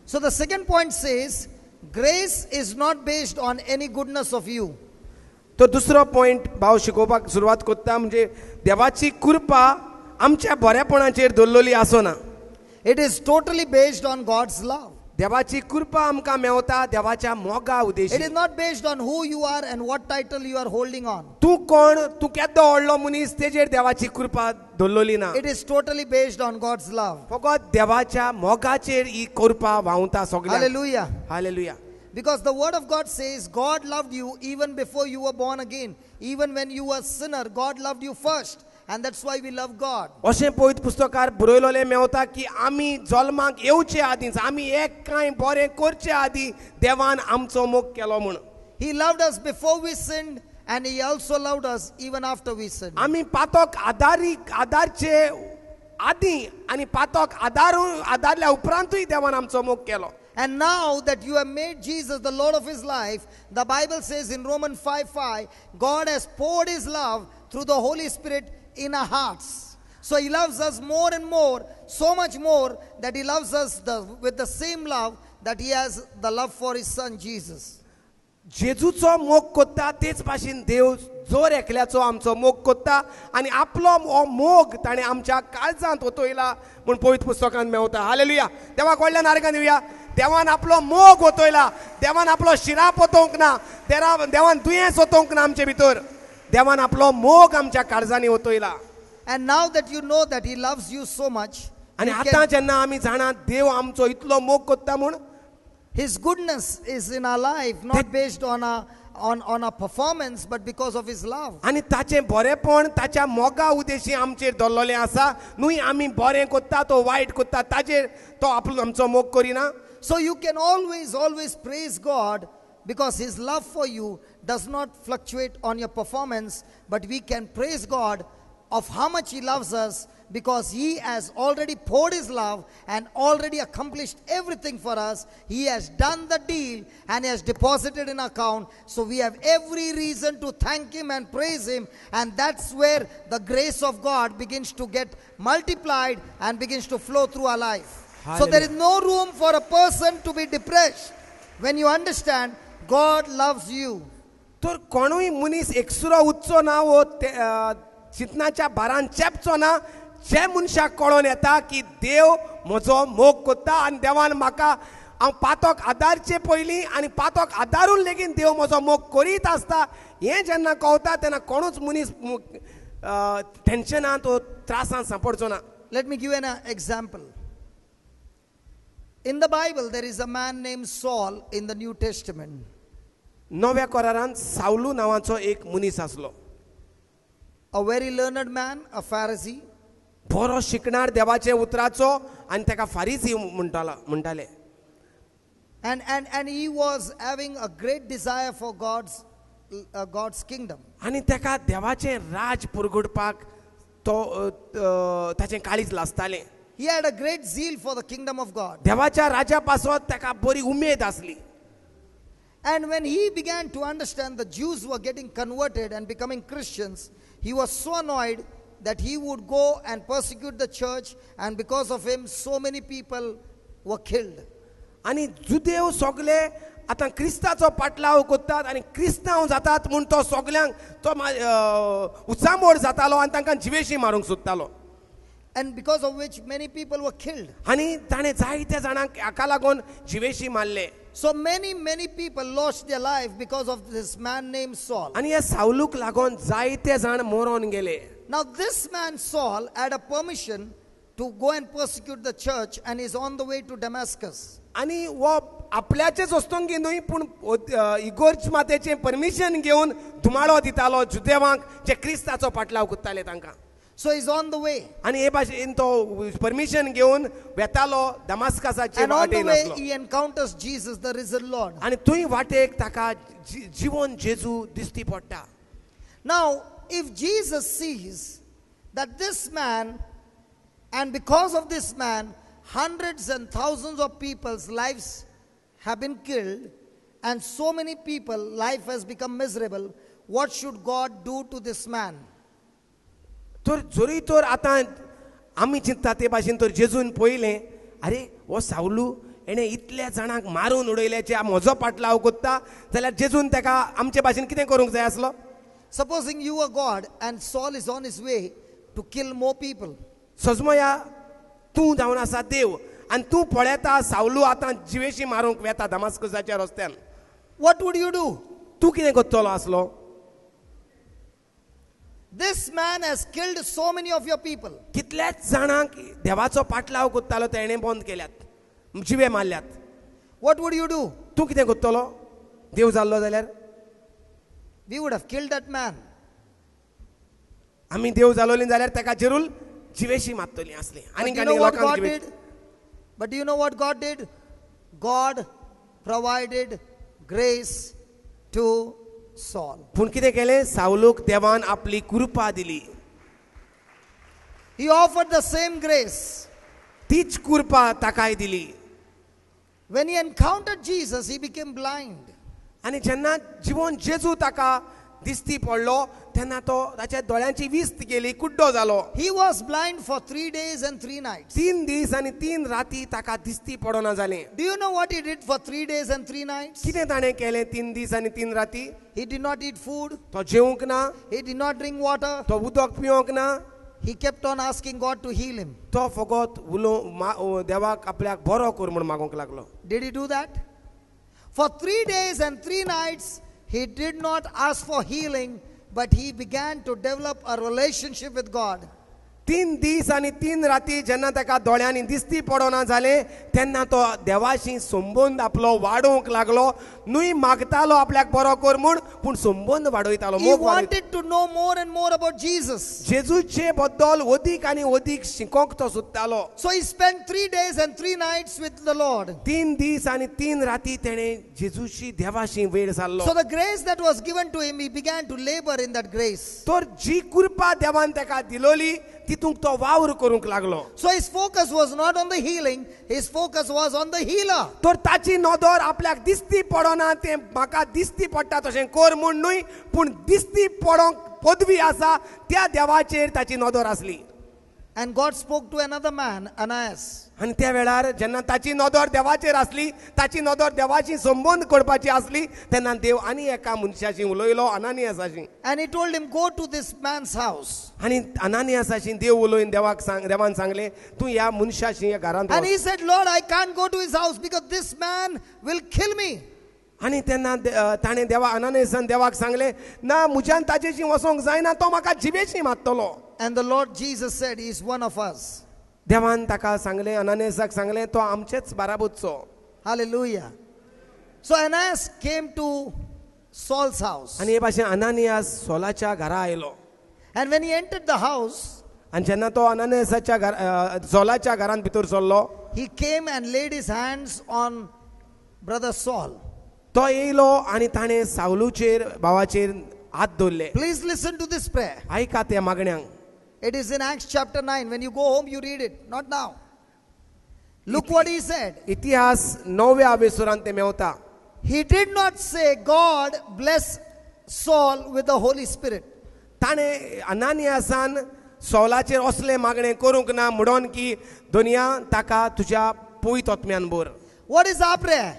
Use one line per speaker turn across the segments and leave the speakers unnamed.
So the second point says, grace is not based on any goodness of you.
तो दुसरो point भाव शिकोवपाक सुरवात करता म्हणजे देवाची कृपा आमच्या बरेपणाचेर दवरलेली आसना.
It is totally based on God's love.
देवाची कृपा आमकां मेवता देवाच्या Moga
It
उद्देशी.
is not based on who you are and what title you are holding on.
तूं कोण, तूं केदो व्हडलो मनीस तेजेर देवाची कृपा दवरलेली ना.
It is totally based on God's love.
फकत देवाच्या मोगाचेर ही कृपा व्हांवता सगळ्यांक.
Hallelujah.
Hallelujah.
Because the word of God says, God loved you even before you were born again. Even when you were a sinner, God loved you first. And that's why we love God.
अशें पवित्र पुस्तकार बरयलोलें मेवता की आमी जल्माक येवचे आदींच आमी एक कांय बरें करचे आदीं देवान आमचो मोग केलो म्हूण.
He loved us before we sinned, and He also loved us even after we sinned.
आमी पातोक आदारचे आदीं आनी पातोक आदारल्या उपरांतूय देवान आमचो मोग केलो.
And now that you have made Jesus the Lord of His life, the Bible says in Romans 5:5, God has poured His love through the Holy Spirit in our hearts. So He loves us more and more, so much more that He loves us with the same love that He has the love for His Son Jesus.
जेजूचो मोग कोत्ता तेच भाशेन देव जोर एकल्याचो आमचो मोग कोत्ता आनी आपलो हो मोग ताणें आमच्या काळजांत ओतयला म्हूण पवित्र पुस्तकांत मेवता. हालेलुया. देवाक व्हडलें नारगां दिवया. देवान आपलो मोग ओतयला. देवान आपलो शिराप ओतोवंक ना. देवान दुयेंस ओतोवंक ना आमचे भितर. देवान आपलो मोग आमच्या काळजांनी ओतयला.
And now that you know that He loves you so much,
आनी आतां जेन्ना आमी जाणा देव आमचो इतलो मोग कोत्ता म्हूण
His goodness is in our life, not based on our performance, but because of His love.
आनी ताचें बरेपण ताच्या मोगा उद्देशी आमचेर दवरलेलें आसा. न्हय आमी बरें कोत्ता तो वायट कोत्ता ताचेर तो आपलो आमचो मोग करिना.
So you can always praise God because His love for you does not fluctuate on your performance, but we can praise God of how much He loves us because He has already poured His love and already accomplished everything for us. He has done the deal and He has deposited in our account. So we have every reason to thank Him and praise Him, and that's where the grace of God begins to get multiplied and begins to flow through our life. So there is no room for a person to be depressed when you understand God loves you.
तर कोणूय मनीस एकसुरो उच्चो ना वो चिंतनाच्या भारान चेपचो ना. जे मनशाक कळोन येता की देव म्हजो मोग कोत्ता आनी देवान म्हाका हांव पातोक आदारचे पयलीं आनी पातोक आदारून लेगीत देव म्हजो मोग करीत आसता हें जेन्ना कळटा तेन्ना कोणूच मनीस टेन्शनांत वो त्रासांत सांपडचो ना.
Let me give you an example. In the Bible, there is a man named Saul in the New Testament.
नव्या करारांत सावलू नांवाचो एक मनीस आसलो.
A very learned man, a Pharisee.
बरो शिकणार देवाचे उतराचो आनी ताका फारीसी म्हणटाले.
And he was having a great desire for God's kingdom.
आनी ताका देवाचें राज पुरगुडपाक तो ताचें काळीज लासतालें.
He had a great zeal for the kingdom of God.
देवाच्या राजा पासत ताका बरी उमेद आसली.
And when he began to understand the Jews were getting converted and becoming Christians, he was so annoyed that he would go and persecute the church, and because of him so many people were killed.
आनी जुदेव सगळे आतां क्रिस्ताचो पाटलाव करतात आनी क्रिस्तांव जातात म्हूण तो सगळ्यांक तो उचामोड जातालो आनी तांकां जिवेशी मारूंक सोदतालो.
And because of which many people were killed.
आनी ताणें जायत्या जाणांक हाका लागून जिवेशी मारले.
So many people lost their life because of this man named Saul.
आनी ह्या सावलूक लागून जायते जाण मरोन गेले.
Now this man Saul had a permission to go and persecute the church, and is on the way to Damascus.
आनी वो आपल्याचेच वस्तूंक न्हय पूण इगोर्ज मातेचें परमिशन घेवन धुमाळो दितालो जुदेवांक जे क्रिस्ताचो पाटलाव करताले तांकां.
So he's on the way.
आनी हे भाशेन तो परमिशन घेवन वेतालो दमास्कसाचे
And on the
वाटेन
way
आसलो.
he encounters Jesus, the risen Lord.
आनी थंय वाटेक ताका जीवन जेजू दिसती पडटा.
Now, if Jesus sees that this man, and because of this man, hundreds and thousands of people's lives have been killed, and so many people, life has become miserable, what should God do to this man?
तर जोरी तर आतां आमी चिंतता ते भाशेन तर जेजून पळयलें अरे हो सावलू एणे इतल्या जाणांक मारून उडयल्याचे म्हजो पाटलाव कोत्ता जाल्यार जेजून ताका आमचे भाशेन कितें करूंक जाय आसलो?
Supposing you are God and Saul is on his way to kill more people.
सजमया तूं जावन आसा देव आनी तूं पळयता सावलू आतां जिवेशी मारूंक वेता दमास्कसाच्या रस्त्यान.
What would you do?
तूं कितें करतलो आसलो?
This man has killed so many of your people.
कितल्याच जाणांक देवाचो पाटलाव कोत्तालो तेणें बंद केल्यात, जिवे मारल्यात.
What would you do?
तूं कितें करतलो देव जाल्लो जाल्यार?
We would have killed that man.
आमी देव जालोली जाल्यार ताका जरूर जिवेशी मारतली आसली.
But
आनी
do you know what
लोकांक
God
जिवे
did? But do you know what God did? God provided grace to Saul.
पूण कितें केलें? सावलूक देवान आपली कृपा दिली.
He offered the same grace.
तीच कृपा ताकाय दिली.
When he encountered Jesus, he became blind.
आनी जेन्ना जिवोन जेजू ताका दिसती पडलो तेन्ना तो ताच्या दोळ्यांची विस्त गेली, कुड्डो जालो.
He was blind for 3 days and 3 nights.
3 दीस आनी 3 राती ताका दिसती पडोना जालें.
Do you know what he did for 3 days and 3 nights?
कितें ताणें केलें 3 दीस आनी 3 राती?
He did not eat food.
तो जेवंक ना,
He did not drink water.
तो उदक पिवंक ना.
He kept on asking God to heal him.
तो फकत देवाक आपल्याक बरो कर म्हूण मागोंक लागलो.
Did he do that? For 3 days and 3 nights, he did not ask for healing, but he began to develop a relationship with God.
3 दीस आनी 3 राती जेन्ना ताका दोळ्यांनी दिसती पडोना जालें तेन्ना तो देवाशी संबंद आपलो वाडोवंक लागलो. न्हय मागतालो आपल्याक बरो कर म्हूण, पूण संबंद वाडयतालो.
He wanted to know more and more about Jesus.
जेजूचे बद्दल अदीक आनी अदीक शिकोंक तो सोदतालो.
So he spent 3 days and 3 nights with the Lord.
3 दीस आनी 3 राती तेणें जेजूशी देवाशी वेळ सारलो.
So the grace that was given to him, he began to labor in that grace.
तर जी कृपा देवान ताका दिलोली तितूंक तो वावर करूंक लागलो.
So his focus was not on the healing, his focus was on the healer.
तर ताची नदर आपल्याक दिसती पडोना तें म्हाका दिसती पडटा तशें कर म्हूण न्हय, पूण दिसती पडोंक पदवी आसा त्या देवाचेर ताची नदर आसली.
And God spoke to another man, Ananias.
आनी त्या वेळार जेन्ना ताची नदर देवाचेर आसली, ताची नदर देवाची संबंद करपाची आसली, तेन्ना देव आनी एका मनशाशी उलयलो, अनानियासाशी.
And he told him, go to this man's house.
आनी अनानियासाशी देव उलयन देवान सांगलें तूं ह्या मनशाशी ह्या घरांत
And
वच.
he said, Lord, I can't go to his house because this man will kill me.
आनी तेन्ना ताणें अनानियासान देवाक सांगलें ना म्हज्यान ताजेशी वचोंक जायना, तो म्हाका जिवेशी मारतलो.
And the Lord Jesus said, he is one of us.
देवान ताका सांगलें, अनानियासाक सांगलें तो आमचेच बाराबूतचो.
Hallelujah. So Ananias came to Saul's house.
आनी हे भाशेन अनानियास सौलाच्या घरा आयलो.
And when he entered the house,
आनी जेन्ना तो अनानियासाच्या सौलाच्या घरांत भितर सरलो,
he came and laid his hands on brother Saul.
तो येयलो आनी ताणें सावलूचेर भावाचेर हात दवरले.
Please listen to this prayer.
आयका त्या मागण्यांक.
It is in Acts chapter 9. When you go home, you read it. Not now. Look what he said.
इतिहास 9व्या वेसुरांत ते Mewat.
He did not say, God bless Saul with the Holy Spirit.
ताणें अनानियासान सौलाचेर असले मागणें करूंक ना म्हणून की दुनिया ताका तुज्या पवित्र आत्म्यान भर.
What is our prayer?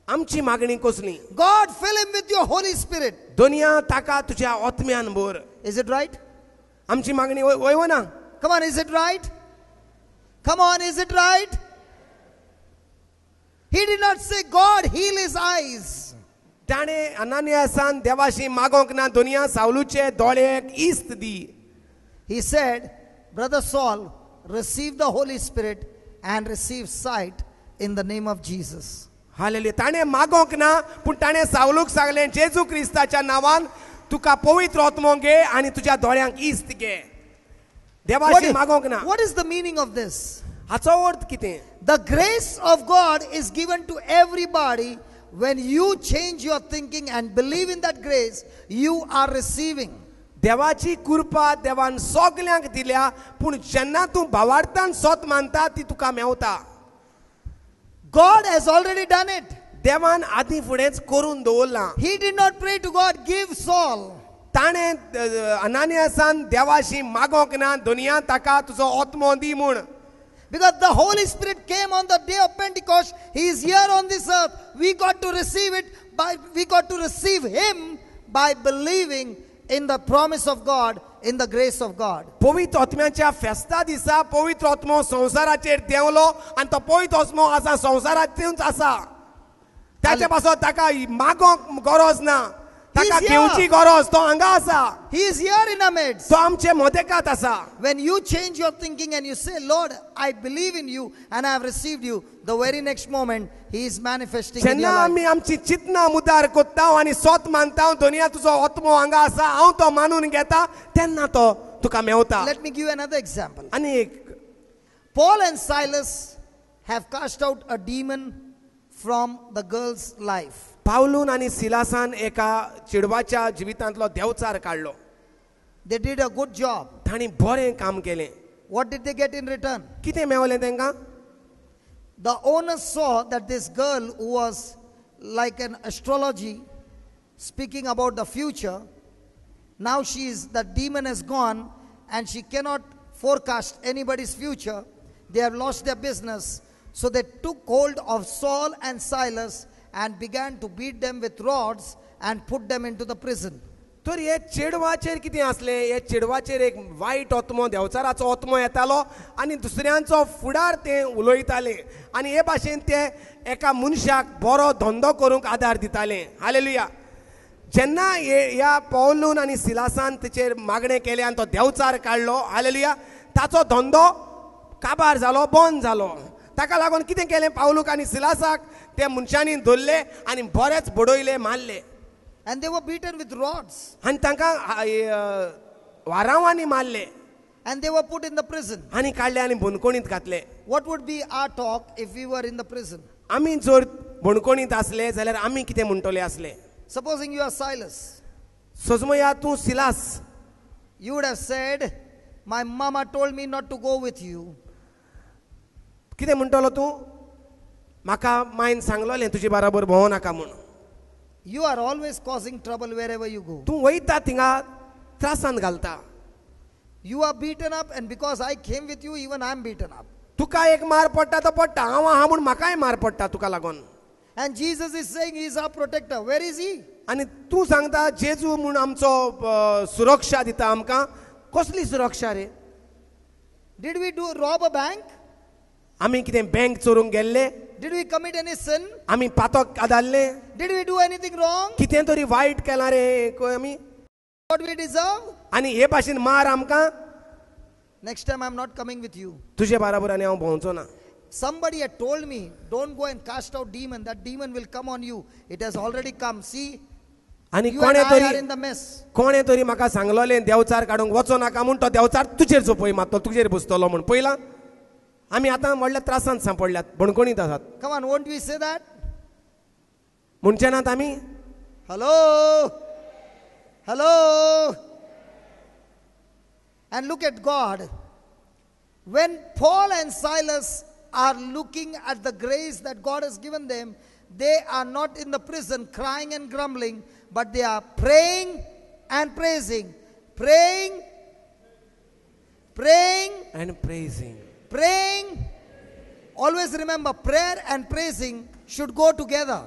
आमची मागणी कसली?
God fill him with your Holy Spirit.
दुनिया ताका तुज्या आत्म्यान भर.
Is it right?
आमची मागणी वयव ना?
Come on, is it right? Come on, is it right? He did not say, God heal his eyes.
ताणें अनानियासान देवाशी मागोंक ना दुनिया सावलूचे दोळ्याक इस्त दी.
He said, brother Saul, receive the Holy Spirit and receive sight in the name of Jesus.
Hallelujah. ताणें मागोंक ना, पूण ताणें सावलूक सांगलें जेजू क्रिस्ताच्या नांवान तुका पवित्र आत्मो घे आनी तुज्या दोळ्यांक इस्त घे. देवाशी मागोंक ना.
What is the meaning of this?
हाचो अर्थ कितें?
The grace of God is given to everybody. When you change your thinking and believe in that grace, you are receiving.
देवाची कृपा देवान सगल्यांक दिल्या, पूण जेन्ना तूं भावार्थान सोत मानता ती तुका Mewat.
God has already done it.
देवान आदी फुडेंच करून दवरला.
He did not pray to God, give Saul.
ताणें अनानियासान देवाशी मागोंक ना दुनिया ताका तुजो आत्मो दी म्हूण.
Because the Holy Spirit came on the day of Pentecost, He is here on this earth. We got to receive Him by believing in the promise of God, in the grace of God.
पवित्र आत्म्याच्या फेस्ता दिसा पवित्र आत्मो संसाराचेर देवलो आणि तो पवित्र आत्मो आसा संसाराचेरूच आसा. त्याच्या पासून ताका मागोंक गरज ना, ताका
He is
घेवची
here.
गरज, तो हांगा आसा,
He is here in our midst.
तो आमचे मदेकात आसा.
When you change your thinking and you say, Lord, I believe in you and I have received you, the very next moment He is manifesting in
जेन्ना
your life.
आमी आमची चिंतना मुदार कोत्ता आनी स्वत मानता दुनिया तुजो आत्मो हांगा आसा, हांव तो मानून घेता, तेन्ना तो तुका Mewat.
Let me give you another example.
आनी एक
Paul and Silas have cast out a demon from the girl's life.
पावलून आणि सिलासान एका चेडवाच्या जिवितांतलो देवचार काडलो.
They did a good job.
तांणी बरें काम केलें.
What did they get in return?
कितें मेवलें तांकां?
The owner saw that this girl who was like an astrology, speaking about the future, now that demon has gone and she cannot forecast anybody's future. They have lost their business. So they took hold of Saul and Silas and began to beat them with rods and put them into the prison.
तर हे चेडवाचेर कितें आसलें? हे चेडवाचेर एक वायट आत्मो, देवचाराचो आत्मो येतालो आनी दुसऱ्यांचो फुडार ते उलयताले आनी हे भाशेन ते एका मनशाक बरो धंदो करूंक आदार दिताले. हालेलुया. जेन्ना ह्या पौलून आनी सिलासान तेचेर मागणें केलें आनी तो देवचार काडलो, हालेलुया, ताचो धंदो काबार जालो, बंद जालो. ताका लागून कितें केलें? पावलूक आनी सिलासाक ते मनशांनी धरले आनी बरेच बडयले, मारले.
And they were beaten with rods.
आनी तांकां वारांवांनी मारले
And they were put in the prison.
आनी काडले आनी बंदकोणींत घातले.
What would be our talk if we were in the prison?
आमी जर बंदकोणींत आसले जाल्यार आमी कितें म्हणटले आसले?
Supposing you are Silas.
सोजमया तूं Silas,
You would have said, my mama told me not to go with you.
कितें म्हणटलो तूं? म्हाका मायन सांगलोलें तुजे बराबर भोंवो नाका म्हूण.
You are always causing trouble wherever you go.
तूं वयता थिंगा त्रासांत घालता.
You are beaten up, and because I came with you, even I am beaten up.
तुका एक मार पडटा तो पडटा, हांव आहा म्हूण म्हाकाय मार पडटा तुका लागून.
And Jesus is saying He is our protector. Where is He?
आनी तूं सांगता जेजू म्हूण आमचो सुरक्षा दिता आमकां. कसली सुरक्षा रे?
Did we rob a bank?
आमी कितें बँक चोरूंक गेल्ले?
Did we commit any sin?
आमी पातक आदारले?
Did we do anything wrong?
कितें तरी वायट केलां रे आमी?
What we deserve?
आनी हे भाशेन मार आमकां?
Next time I am not coming with you.
तुजे बराबर आनी हांव भोंवचो ना.
Somebody had told me, don't go and cast out demon. That demon will come on you. It has already come. See,
आनी
you and
कोणे
I are
तरी
in the mess.
कोणे तरी म्हाका सांगलोलें देवचार काडूंक वचो नाका म्हूण. तो देवचार तुजेर झोपय मारतलो, तुजेर बसतलो म्हूण. पळयलां? आमी आतां व्हडल्या त्रासांत सांपडल्यात, बणकोणीत आसात.
Come on, won't we say that?
म्हणचे नात आमी?
Hello? Hello? And look at God. When Paul and Silas are looking at the grace that God has given them, they are not in the prison crying and grumbling, but they are praying and praising. Praying
And praising.
praying. Always remember, prayer and praising should go together.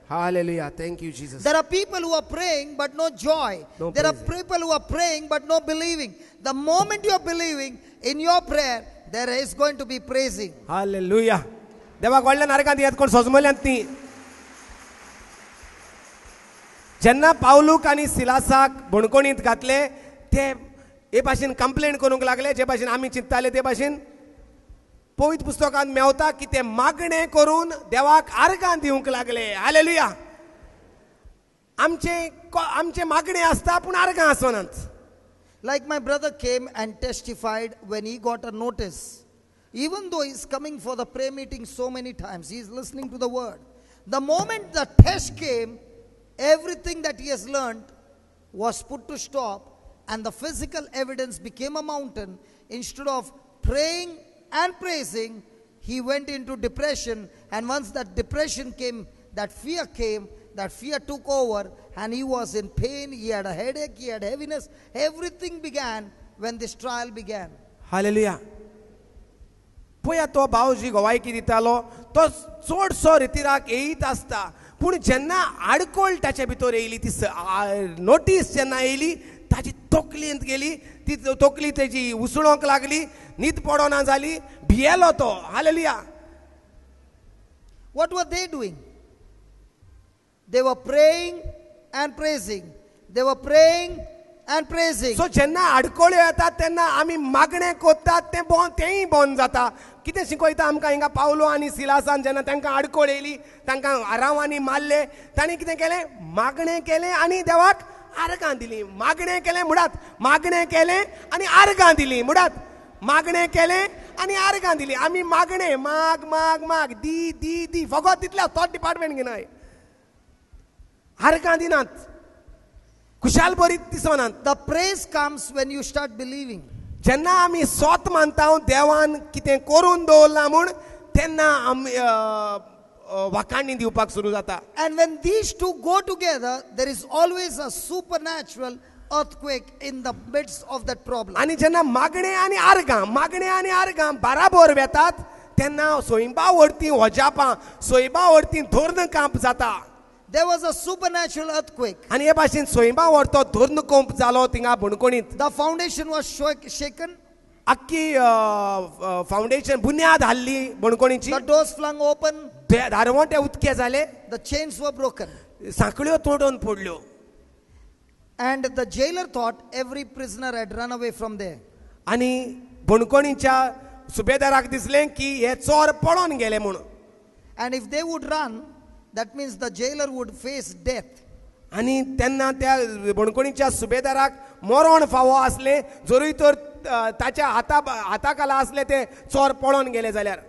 Hallelujah. Thank you, Jesus.
There are people who are praying but no joy.
No
There are
praising.
people who are praying but no believing. The moment you are believing in your prayer, there is going to be praising.
Hallelujah. देवाक व्हडल्या नरकांत येत कोण सोजमल्यांत ती. जेन्ना पावलूक आनी सिलासाक बणकोणींत घातले, ते हे भाशेन कंप्लेन करूंक लागले, जे भाशेन आमी चिंतताले ते भाशेन. पवित्र पुस्तकांत मेवता की ते मागणे करून देवाक आर्गां दिवंक लागले. हालेलुया. आमचे मागणे आसता पूण आर्गां आसनात.
Like my brother came and testified when he got a notice. Even though he's coming for the prayer meeting so many times, he is listening to the word. The moment the test came, everything that he has learned was put to stop, and the physical evidence became a mountain. Instead of praying and praising, he went into depression, and once that depression came, that fear took over, and he was in pain, he had a headache, he had heaviness. Everything began when this trial began.
Hallelujah. पळया तो भाव जी गोवायकी दितालो तो चडसो रितीराक येयत आसता पूण जेन्ना आडकोळ ताचे भितर येयली ती नोटीस जेन्ना येयली ताची तकलेंत गेली ती तकली तेजी उसळोंक लागली न्हीद पडोना जाली भियेलो तो hallelujah.
What were they doing? They were praying and praising. They were praying and praising.
सो जेन्ना आडकोळ्यो येतात तेन्ना आमी मागणें कोत्तात तेंय बंद जाता. कितें शिकयता आमकां हिंगा पावलो आनी सिलासान जेन्ना तांकां आडकोळ येयली तांकां आरावांनी मारले तांणी कितें केलें मागणें केलें आनी देवाक आर्गां दिलीं. मागणें केलें म्हणटात मागणें केलें आनी आर्गां दिलीं म्हणटात मागणें केलें आनी आर्गां दिलीं. आमी मागणें माग माग माग दी दी दी फकत तितल्या तोच डिपार्टमेंट घेनाय आर्गां दिनात खुशाल बरी दिसनात.
The praise comes when you start believing.
जेन्ना आमी सोत मानता देवान कितें करून दवरलां म्हूण तेन्ना आमी वाखाणणी दिवपाक सुरू जाता.
And when these two go together, there is always a supernatural earthquake in the midst of that problem.
आनी जेन्ना मागणें आनी आर्गां बाराबर वेतात तेन्ना सोयंबा वरतीं वजापां सोयबा वरतीं धोर्न कांप जाता.
There was a supernatural earthquake.
आनी हे भाशेन सोयंबा वरतो धोर्न कंप जालो थिंगा बणकोणींत.
The foundation was shaken.
आख्खी फावंडेशन बुन्याद हाल्ली बणकोणीची.
The doors flung open.
दारवटे उदके जाले.
The chains were broken.
सांखळ्यो तोडून पडल्यो.
And the jailer thought every prisoner had run away from there.
आनी बणकोणीच्या सुबेदाराक दिसलें की हे चोर पळोन गेले म्हणून.
And if they would run, that means the jailer would face death.
आनी तेन्ना त्या बणकोणीच्या सुबेदाराक मरण फावो आसलें जरूय तर ताच्या हाताखाला आसले ते चोर पळोन गेले जाल्यार.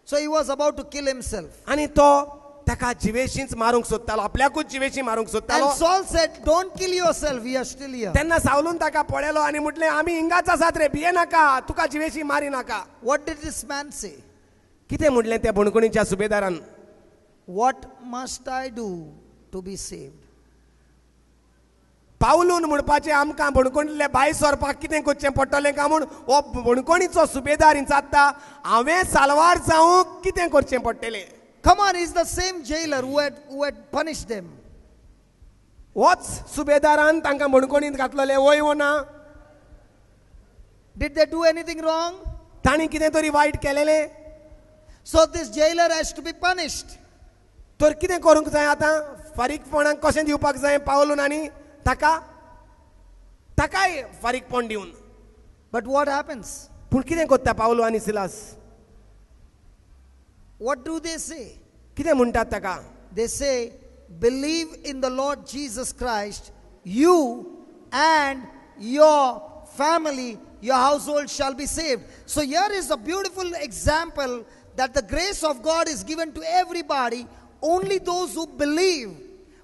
So he was about to kill himself.
आनी तो ताका जिवेशींच मारूंक सोदतालो आपल्याकूच जिवेशी मारूंक सोदतालो.
And Saul said, don't kill yourself, we are still here.
तेन्ना सावलून ताका पळयलो आनी म्हटलें आमी हिंगाच आसात रे भिये नाका तुका जिवेशी मारी नाका.
What did this man say?
कितें म्हटलें त्या बणकोणीच्या सुबेदारान
What must I do to be saved?
पावलून म्हणपाचें आमकां बणकोणीतले भायर सरपाक कितें करचें पडटलें काय म्हूण हो बणकोणीचो सुबेदार विचारता हांवें साल्वार जावंक कितें करचें पडटलें.
Come on, he's the same jailer who had punished them.
होच सुबेदारान तांकां बणकोणींत घातलेले वय वो ना.
Did they do anything wrong?
तांणी कितें तरी वायट केलेलें.
So this jailer has to be punished.
तर कितें करूंक जाय आतां फारीकपणाक कशें दिवपाक जाय पावलून आनी ताकाय फारीकपण दिवन.
But what happens?
पूण कितें कोत्ता पावलो आनी Silas.
What do they say?
कितें म्हणटात ताका.
They say, believe in the Lord Jesus Christ, you and your family, your household shall be saved. So here is a beautiful example that the grace of God is given to everybody, only those who believe.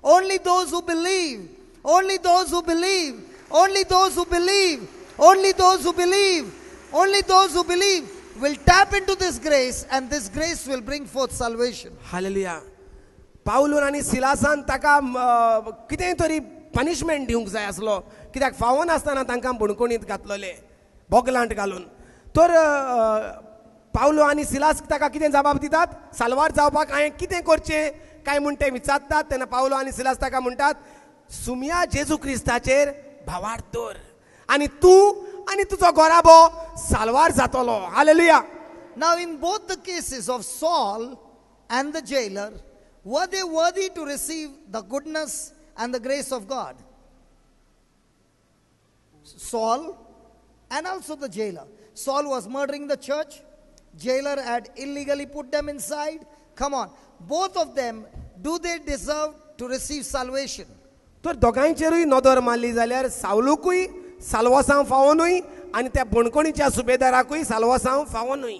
Only those who believe. Only those who believe. Only those who believe. Only those who believe. Only those who believe will tap into this grace, and this grace will bring forth salvation.
Hallelujah. पावलून आनी सिलासान ताका कितें तरी punishment दिवंक जाय आसलो कित्याक फावो नासतना तांकां बणकोणींत घातलेले बोगलांट घालून. तर पावलो आनी सिलास ताका कितें जबाब दितात साल्वार जावपाक हांवें कितें करचें काय म्हूण ते विचारतात. तेन्ना पावलो आनी सिलास ताका म्हणटात सुमया जेजू क्रिस्ताचेर भावार्थ दवर आनी तूं आनी तुजो घोराबो साल्वार जातलो. Hallelujah.
Now in both the cases of Saul and the jailer, were they worthy to receive the goodness and the grace of God? Saul and also the jailer. Saul was murdering the church. Jailer had illegally put them inside. Come on. Both of them, do they deserve to receive salvation?
तर दोगांयचेरूय नदर मारली जाल्यार सावलूकूय साल्वासांव फावो न्हय आनी त्या बणकोणीच्या सुबेदाराकूय साल्वासांव फावो न्हय.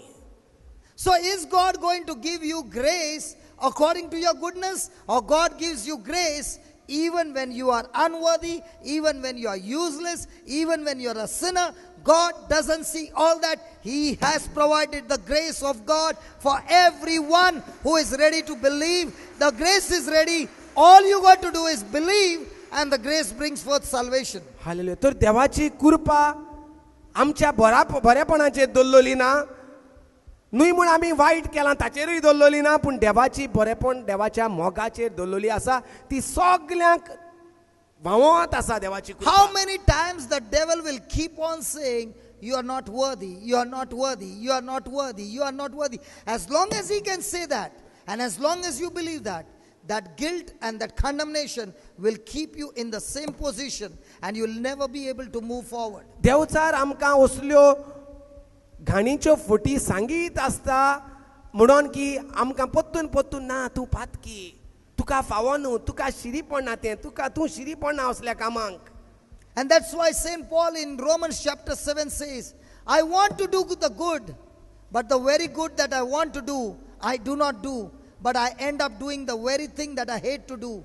So is God going to give you grace according to your goodness, or God gives you grace even when you are unworthy, even when you are useless, even when you are a sinner? God doesn't see all that. He has provided the grace of God for everyone who is ready to believe. The grace is ready. All you got to do is believe, and the grace brings forth salvation.
Hallelujah. तर देवाची कृपा आमच्या बऱ्यापणाचेर दवरलेली ना न्हय म्हूण आमी वायट केलां ताचेरूय दवरलेली ना पूण देवाची बरेपण देवाच्या मोगाचेर दवरलेली आसा ती सगल्यांक व्हांवत आसा देवाची कृपा.
How many times the devil will keep on saying, you are not worthy, you are not worthy, you are not worthy, you are not worthy. As long as he can say that, and as long as you believe that, that guilt and that condemnation will keep you in the same position and you will never be able to move forward.
Devchar आमकां असल्यो घाणीच्यो फटी सांगीत आसता म्हणून की आमकां पोत्तून पोत्तून ना तूं पातकी तुका फावो न्हू तुका शिरीपण ना तें तूं शिरीपण ना असल्या कामांक.
And that's why St. Paul in Romans chapter 7 says, I want to do the good, but the very good that I want to do, I do not do, but I end up doing the very thing that I hate to do.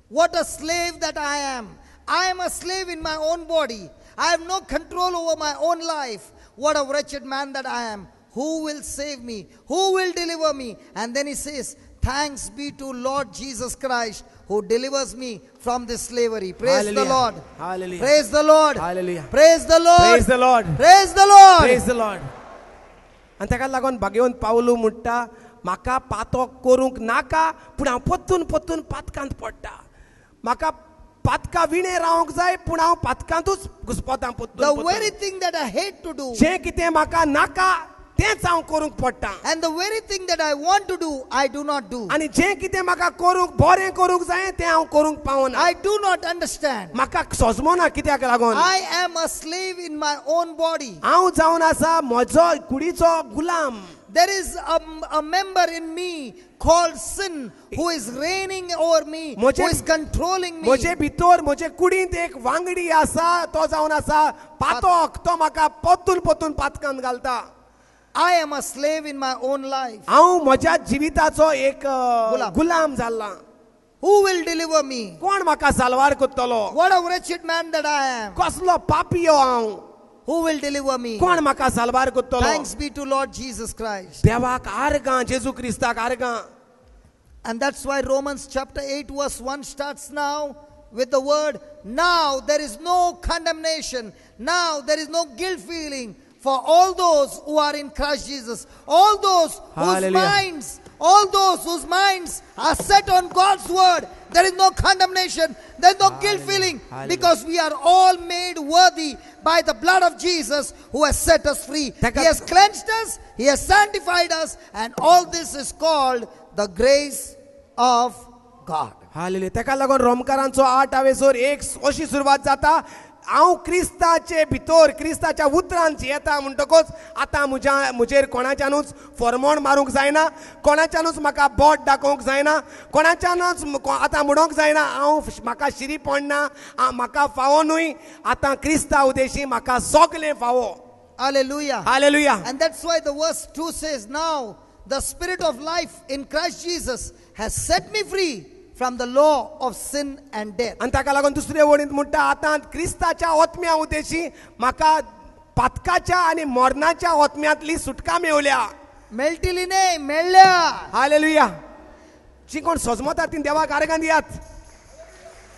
What a slave that I am. I am a slave in my own body. I have no control over my own life. What a wretched man that I am. Who will save me? Who will deliver me? And then he says, thanks be to Lord Jesus Christ who delivers me from this slavery. Praise
Hallelujah.
the Lord.
Hallelujah.
Praise the Lord.
Hallelujah.
Praise the Lord.
Praise the Lord.
Praise the Lord.
Praise the Lord. आनी ताका लागून भाग्यवंत पावलू म्हणटा म्हाका पातो करूंक नाका पूण हांव पोत्तून पोत्तून पातकांत पडटा. म्हाका पातकां विणे रावंक जाय पूण हांव पातकांतूच घुस्पोतां
The
पोत्तून
very thing that I hate to do,
जें कितें म्हाका नाका तेंच हांव करूंक पडटा
and the very thing that I want to do, I do not do.
आनी जें कितें म्हाका करूंक बरें करूंक जाय तें हांव करूंक पावना.
I do not understand.
म्हाका सोजमोना कित्याक लागून
I am a slave in my own body.
हांव जावन आसा म्हजो कुडीचो गुलाम.
There is a member in me called sin who is reigning over me, who is controlling me.
म्हजे भितर म्हजे कुडींत एक वांगडी आसा तो जावन आसा पातोक तो म्हाका पोत्तून पोत्तून पातकांत घालता.
I am a slave in my own life.
हांव म्हज्या जिविताचो एक
गुलाम.
गुलाम जाल्ला.
Who will deliver me?
कोण म्हाका साल्वार करतलो?
What a wretched man that I am.
कसलो पापियो हांव.
Who will deliver me?
कोण म्हाका साल्वार करतलो?
Thanks be to Lord Jesus Christ.
देवाक आर्गां जेजू क्रिस्ताक आर्गां.
And that's why Romans chapter 8 verse 1 starts now with the word, now there is no condemnation. Now there is no guilt feeling for all those who are in Christ Jesus. All those whose minds are set on God's word. There is no condemnation. There is no guilt feeling. Because we are all made worthy by the blood of Jesus who has set us free. He has cleansed us. He has sanctified us. And all this is called the grace of God.
Hallelujah. ताका लागून रोमकारांचो 8 एक अशी सुरवात जाता. हांव क्रिस्ताचे भितर क्रिस्ताच्या उतरांत येता म्हणटकच आतां म्हजेर कोणाच्यानूच फॉर्मोण मारूंक जायना. कोणाच्यानूच म्हाका बोट दाखोवंक जायना. कोणाच्यानूच आतां म्हणूंक जायना हांव म्हाका शिरीपण ना म्हाका फावो न्हय. आतां क्रिस्ता उदेशी म्हाका सगलें फावो.
Hallelujah.
Hallelujah.
And that's why the verse 2 says, now the spirit of life in Christ Jesus has set me free from the law of sin and death.
आनी ताका लागून दुसरे वडींत म्हणटा आतां क्रिस्ताच्या ओतम्या उदेशी म्हाका पातकाच्या आनी मरणाच्या ओतम्यांतली सुटका मेवल्या.
मेळटिली न्ही, मेळ्ळ्या.
हालेलुया. जी कोण सोजमतात ती देवाक आर्गां दियात.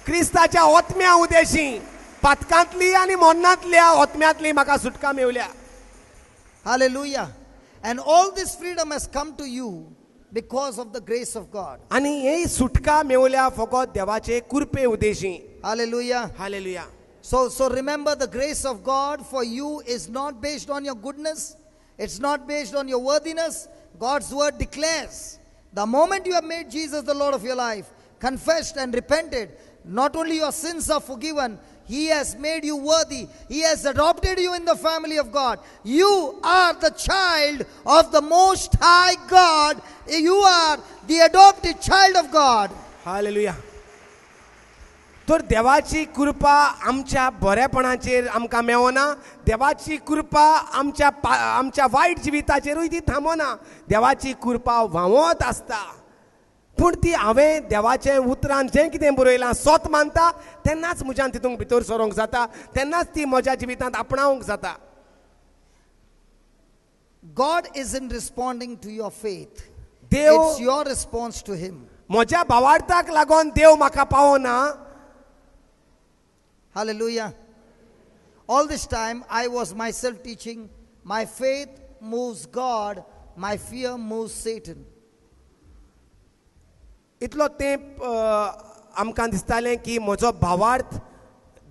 क्रिस्ताच्या ओतम्या उदेशी पातकांतली आनी मरणांतल्या ओतम्यांतली म्हाका सुटका मेवल्या.
Hallelujah. And all this freedom has come to you because of the grace of God.
आनी ही सुटका मेवल्या फकत देवाचे कृपे Udeshi.
Hallelujah.
Hallelujah.
So remember, the grace of God for you is not based on your goodness. It's not based on your worthiness. God's word declares, the moment you have made Jesus the Lord of your life, confessed and repented, not only your sins are forgiven, He has made you worthy. He has adopted you in the family of God. You are the child of the Most High God. You are the adopted child of God.
Hallelujah. तर देवाची कृपा आमच्या बरेपणाचेर आमकां मेवना. देवाची कृपा आमच्या वायट जिविताचेरूय ती थांबना. देवाची कृपा व्हांवत आसता. पूण ती हांवें देवाचें उतरान जें कितें बरयलां सोत मानता तेन्नाच म्हज्यान तितूंत भितर सरोंक जाता. तेन्नाच ती म्हज्या जिवितांत आपणावंक जाता.
God isn't responding to your faith.
Dev
It's your response to Him.
म्हज्या भावार्थाक लागून देव म्हाका पावना.
Hallelujah. All this time I was myself teaching, my faith moves God my fear moves Satan.
इतलो तेंप आमकां दिसतालें की म्हजो भावार्थ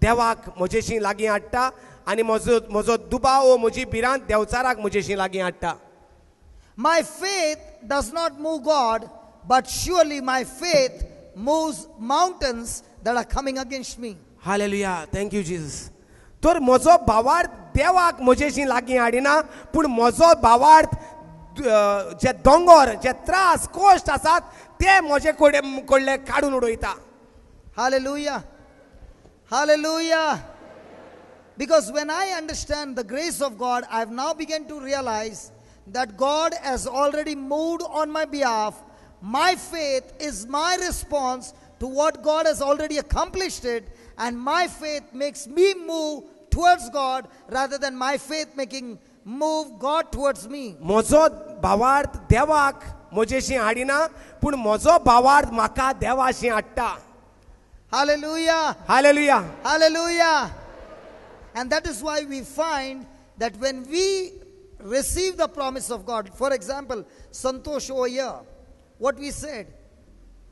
देवाक म्हजेशी लागीं हाडटा आनी म्हजो दुबाव वो म्हजी भिरांत देवचाराक म्हजेशी लागीं हाडटा.
My faith does not move God, but surely my faith moves mountains that are coming against me.
Hallelujah, thank you Jesus. तर म्हजो भावार्थ देवाक म्हजेशी लागीं हाडिना, पूण म्हजो भावार्थ जे दोंगर जे त्रास कोश्ट आसात ते म्हजे कडले काडून उडयता.
Hallelujah. Hallelujah. Because when I understand the grace of God, I have now begun to realize that God has already moved on my behalf. My faith is my response to what God has already accomplished it, and my faith makes me move towards God rather than my faith making move God towards me.
म्हजो भावार्थ देवाक म्हजेशी हाडिना, पूण म्हजो भावार्थ म्हाका देवाशी हाडटा.
Hallelujah.
Hallelujah.
Hallelujah. And that is why we find that when we receive the promise of God, for example, Santosh over here, what we said,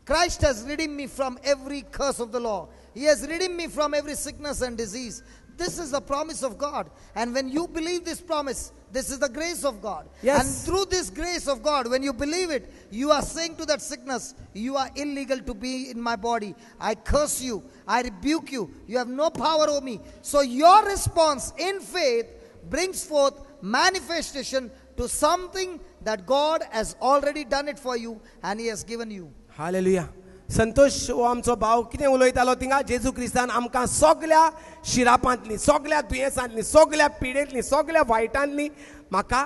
Christ has redeemed me from every curse of the law. He has redeemed me from every sickness and disease. This is the promise of God. And when you believe this promise, this is the grace of God.
Yes.
And through this grace of God, when you believe it, you are saying to that sickness, you are illegal to be in my body. I curse you. I rebuke you. You have no power over me. So your response in faith brings forth manifestation to something that God has already done it for you and He has given you.
Hallelujah. संतोष हो आमचो भाव कितें उलयतालो थिंगा जेजू क्रिस्तान आमकां सगळ्या शिरापांतली सगळ्या दुयेंसांतली सगळ्या पिडेंतली सगळ्या वायटांतली म्हाका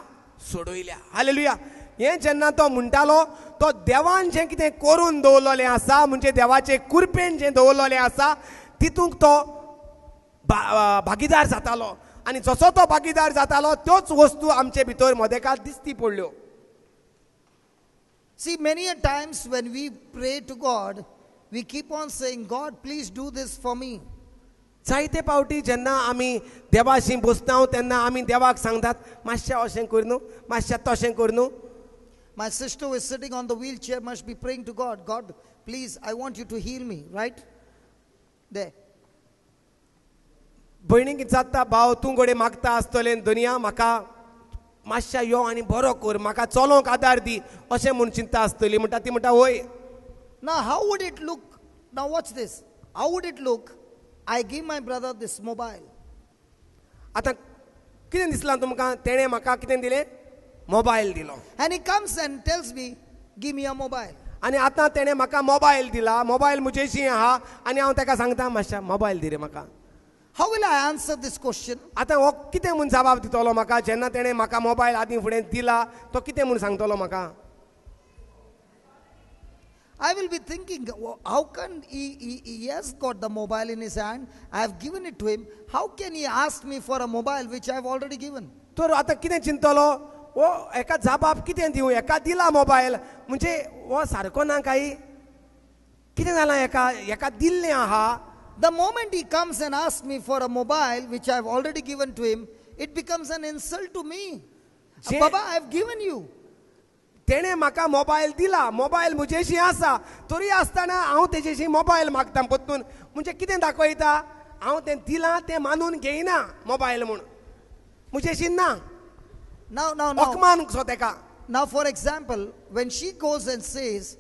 सोडयल्या. हालेलुया. हें जेन्ना तो म्हणटालो तो देवान जें कितें करून दवरलेलें आसा म्हणजे देवाचे कृपेन जें दवरलेलें आसा तितूंत तो भागीदार जातालो आनी जसो तो भागीदार जातालो त्योच वस्तू आमचे भितर मदेकाक दिसती पडल्यो.
See, many a times when we pray to God, we keep on saying, God, please do this for me.
जायते पावटी जेन्ना आमी देवाशी बसता तेन्ना आमी देवाक सांगतात मातशें अशें कर न्हू मातशें तशें कर न्हू.
My sister who is sitting on the wheelchair must be praying to God, God, please, I want you to heal me, right? There.
भयणीक जाता भाव तूं घोडे मागता आसतलें दुनिया म्हाका मातशें यो आनी बरो कर म्हाका चलोंक आदार दी अशें म्हूण चिंता आसतली म्हणटा ती म्हणटा वय.
Now, how would it look? Now, watch this. How would it look? I give my brother this mobile.
आतां कितें दिसलां तुमकां तेणें म्हाका कितें दिलें मोबायल दिलो
And he comes and tells me, give me a mobile.
आनी आतां तेणें म्हाका मोबायल दिला मोबायल म्हजेशी आहा आनी हांव ताका सांगता मातशें मोबायल दी रे म्हाका.
How will I answer this question?
आतां हो कितें म्हूण जबाब दितलो म्हाका जेन्ना तेणें म्हाका मोबायल आदीं फुडें दिला तो कितें म्हूण सांगतलो म्हाका.
I will be thinking, how can he has got the mobile in his hand, I have given it to him, how can he ask me for a mobile which I have already given?
तर आतां कितें चिंतलो हो एका जबाब कितें दिवं एका दिला मोबायल म्हणजे हो सारको ना काय कितें जालां एका दिल्लें आहा.
The moment he comes and asks me for a mobile which I have already given to him, it becomes an insult to me. Baba, I have given you.
तेणें म्हाका मोबायल दिला मोबायल म्हजेशी आसा तरी आसतना हांव तेजेशी मोबायल मागता पत्तून म्हणजे कितें दाखयता हांव तें दिलां तें मानून घेयना मोबायल म्हूण म्हजेशी ना.
Now.
अपमान कसो तेका.
Now, for example, when she goes and says,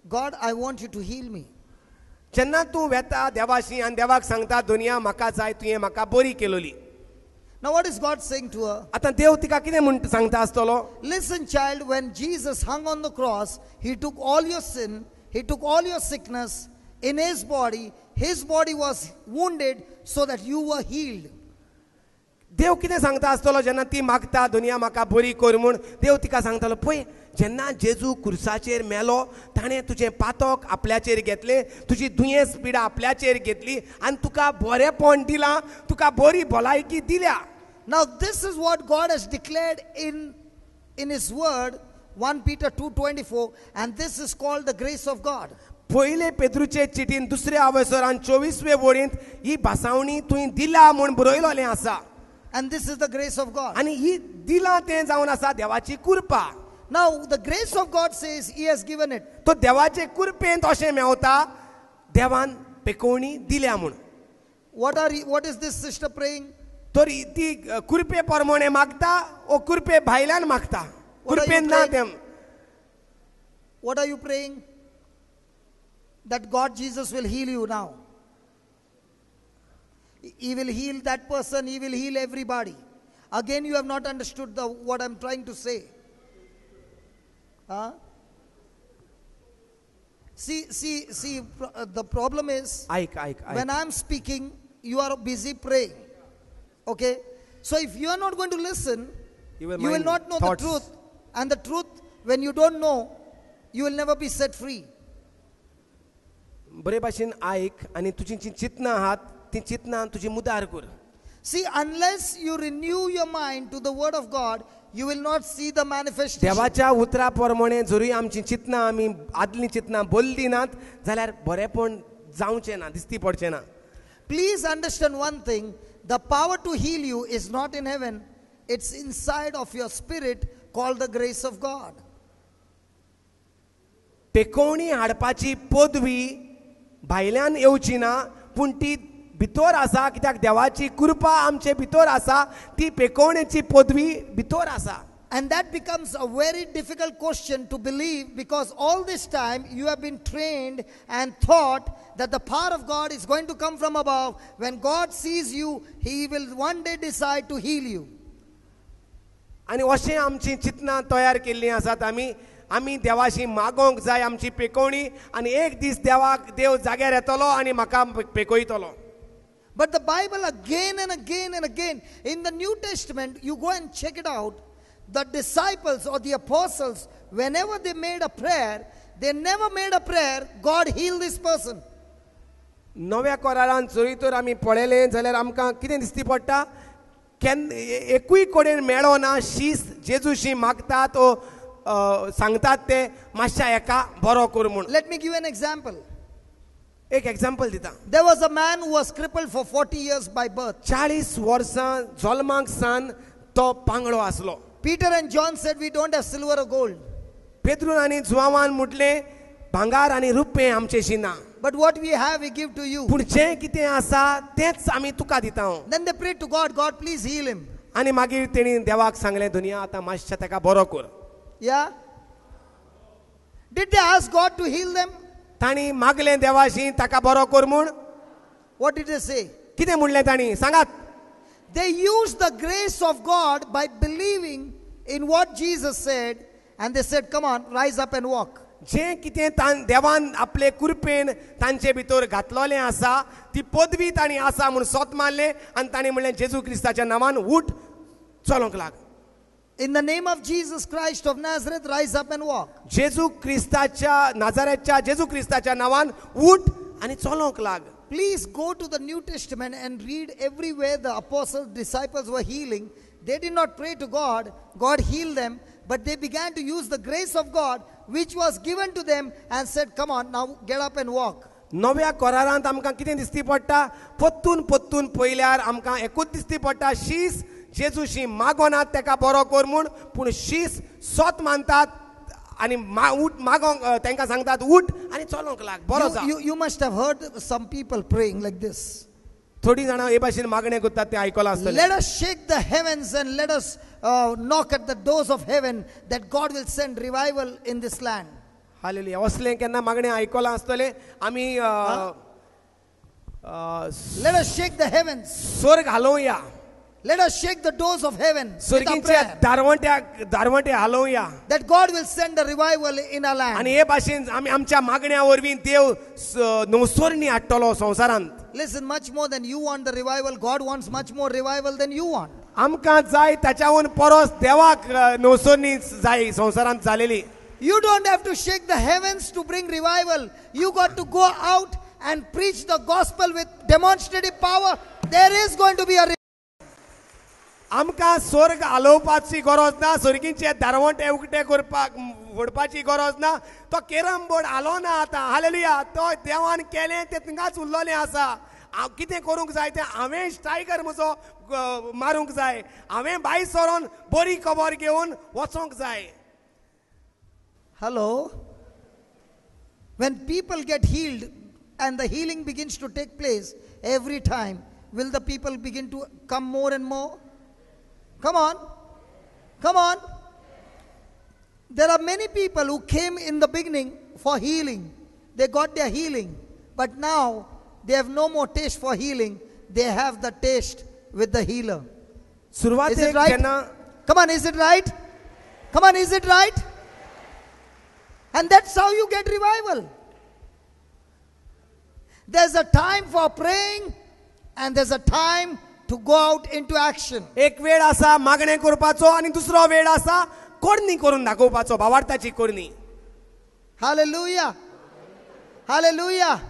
God, I want you to heal me.
जेन्ना तूं वेता देवाशी आनी देवाक सांगता दुनिया म्हाका जाय तुवें म्हाका बरी केलोली.
Now, what is God saying to her?
आतां देव तिका कितें म्हूण सांगता आसतलो.
Listen, child, when Jesus hung on the cross, He took all your sin, He took all your sickness in His body. His body was wounded so that you were healed.
देव कितें सांगता आसतलो जेन्ना ती मागता दुनिया म्हाका बरी कर म्हूण देव तिका सांगतालो पळय जेन्ना जेजू कुर्साचेर मेलो ताणें तुजें पातक आपल्याचेर घेतलें तुजी दुयेंस पिडा आपल्याचेर घेतली आनी तुका बरेंपण दिलां तुका बरी भलायकी दिल्या.
Now, this is what God has declared in His word, 1 Peter 2:24, and this is called the grace of God.
पयले पेद्रूचे चिटीन दुसऱ्या अवसरान 24वे वळींत ही भासावणी तुवें दिला म्हूण बरयलोलें आसा.
And this is the grace of God.
आनी ही दिलां तें जावन आसा देवाची कृपा.
Now, the grace of God says He has given it.
तो देवाचे कृपेंत अशें मेवता देवान पेकोवणी दिल्या म्हूण.
What is this sister praying?
तर ती कृपे प्रमाणे मागता ओ कृपे भायल्यान मागता. कृपेन ना तें.
What are you praying? That God Jesus will heal you now. He will heal that person. He will heal everybody. Again, you have not understood what I'm trying to say. Huh? See, the problem is,
ऐक
when I'm speaking, you are busy praying. Okay? So if you are not going to listen, you will not know the truth. And the truth, when you don't know, you will never be set free.
बरे भाशेन ऐक आणि तुझी जी चिंतना आहात ती चिंतना तुझी मुदार कर.
See, unless you renew your mind to the word of God, you will not see the manifestation.
देवाच्या उतरा प्रमाणे जरी आमची चिंतना आमी आदली चिंतना बोलली नात जाल्यार बरेपण जावचें ना, दिसती पडचें ना.
Please understand one thing. The power to heal you is not in heaven. It's inside of your spirit, called the grace of God.
पेकोवणी हाडपाची पदवी भायल्यान येवची ना, पूण ती भितर आसा. कित्याक देवाची कृपा आमचे भितर आसा. ती पेकोवणेची पदवी भितर आसा.
And that becomes a very difficult question to believe, because all this time you have been trained and taught that the power of God is going to come from above. When God sees you, He will one day decide to heal you.
आणि अशें आमची चिंतना तयार केल्ली आसात. आमी देवाशी मागोंक जाय आमची पेकोवणी, आनी एक दीस देव जाग्यार येतलो आनी म्हाका पेकोयतलो.
But the Bible again and again and again, in the New Testament, you go and check it out, the disciples or the apostles, whenever they made a prayer, they never made a prayer, God heal this person.
नव्या करारांत जरी तर आमी पळयलें जाल्यार आमकां कितें दिसती पडटा, एकूय कडेन मेळो ना शीस जेजूशी मागतात ओ सांगतात ते मातशा एका बरो कर म्हूण.
Let me give you an example.
एक एग्जांपल दिता.
There was a man who was crippled for 40 years by birth.
40 वर्सां जल्माक सान तो पांगडो आसलो.
Peter and John said, we don't have silver or gold.
पेद्रून आनी जुवावान म्हटलें भांगार आनी रुपे आमचेशी ना,
but what we have we give to you.
पूण जें कितें आसा तेंच आमी तुका दिता.
Then they prayed to God, God please heal him.
आनी मागीर तेणी देवाक सांगलें, दुनिया आतां मातशें ताका बरो कर.
Yeah? Did they ask God to heal them?
ताणी मागलें देवाशी ताका बरो कर म्हूण.
What did they say?
कितें म्हणलें ताणी सांगात.
They used the grace of God by believing in what Jesus said, and they said, come on, rise up and walk.
जें कितें देवान आपले कृपेन तांचे भितर घातलोलें आसा ती पदवी तांणी आसा म्हूण सोत मारलें आनी तांणी म्हणलें जेजू क्रिस्ताच्या नांवान उठ, चलोंक लाग.
In the name of Jesus Christ of Nazareth, rise up and walk.
जेजू क्रिस्ताच्या नाजारेतच्या जेजू क्रिस्ताच्या नांवान उठ आनी चलोंक लाग.
Please go to the New Testament and read everywhere the apostles, disciples were healing. They did not pray to God, God healed them, but they began to use the grace of God which was given to them and said, come on, now get up and walk.
नव्या करारांत आमकां कितें दिसती पडटा, पत्तून पयल्यार आमकां एकूच दिसती पडटा, शीस जेजूशी मागोनात ताका बरो कर म्हूण, पूण शीस सोत मानतात आनी मागोंक तांकां सांगतात उठ आनी चलोंक लाग, बरो जा.
You must have heard some people praying like this.
थोडी जाणां हे भाशेन मागणें करतात ते आयकलां आसतलें.
Let us shake the heavens and let us knock at the doors of heaven that God will send revival in this land.
Hallelujah. असलें केन्ना मागणें आयकलां आसतलें. आमी
let us shake the heavens.
स्वर्ग हालोवया.
Let us shake the doors of heaven with our
स्वर्गीचे
prayer,
दारवंटे हालोवया.
that God will send a revival in our land.
आनी हे भाशेन आमी आमच्या मागण्या वरवीं देव नवसोरणी हाडटलो संवसारांत.
Listen, much more than you want the revival, God wants much more revival than you want.
आमकां जाय ताच्याहून परस देवाक नवसोरणी जाय संवसारांत जालेली.
You don't have to shake the heavens to bring revival. You got to go out and preach the gospel with demonstrative power. There is going to be a revival.
आमकां स्वर्ग हालोवपाची गरज ना, स्वर्गीचे दारवंटे उक्ते करपाक व्हडपाची गरज ना. तो केरम बोर्ड हालो ना आतां. हालेलुया. तो देवान केलें तें थिंगाच उरलोलें आसा. हांव कितें करूंक जाय तें हांवें स्ट्रायकर म्हजो मारूंक जाय. हांवें भायर सरोन बरी खबर घेवन वचोंक जाय.
Hello? When people get healed and the healing begins to take place every time, will the people begin to come more and more? Come on. Come on. There are many people who came in the beginning for healing. They got their healing. But now they have no more taste for healing. They have the taste with the healer. Is it
सुरुवातीक
right?
जेन्ना
Come on, is it right? Come on, is it right? And that's how you get revival. There's a time for praying and there's a time to go out into action.
एक वेळ आसा मागणें करपाचो आणि दुसरो वेळ आसा कोरणी करून दाखोवपाचो भावार्थाची कोरणी.
Hallelujah. Hallelujah.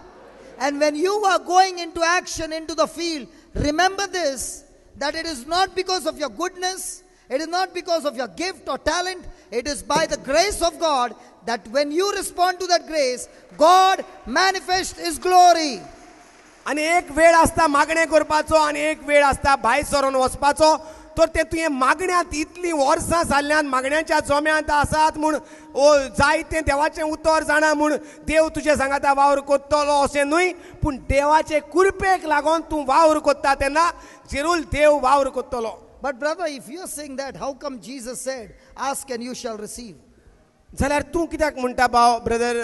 And when you are going into action into the field, remember this, that it is not because of your goodness, it is not because of your gift or talent, it is by the grace of God that when you respond to that grace, God manifests His glory.
आणि एक वेळ आसता मागणें करपाचो आणि एक वेळ आसता भायर सरून वचपाचो. तर ते तुवें मागण्यांत इतलीं वर्सां जाल्ल्यान मागण्यांच्या जोम्यांत आसात म्हूण जायतें देवाचें उतर जाणा म्हूण देव तुजे सांगाता वावर कोत्तलो अशें न्हय, पूण देवाचे कृपेक लागून तूं वावर कोत्ता तेन्ना जरूर देव वावर कोत्तलो.
But brother, if you are saying that, how come Jesus said, ask and you shall receive?
जाल्यार तूं कित्याक म्हणटा भाव ब्रदर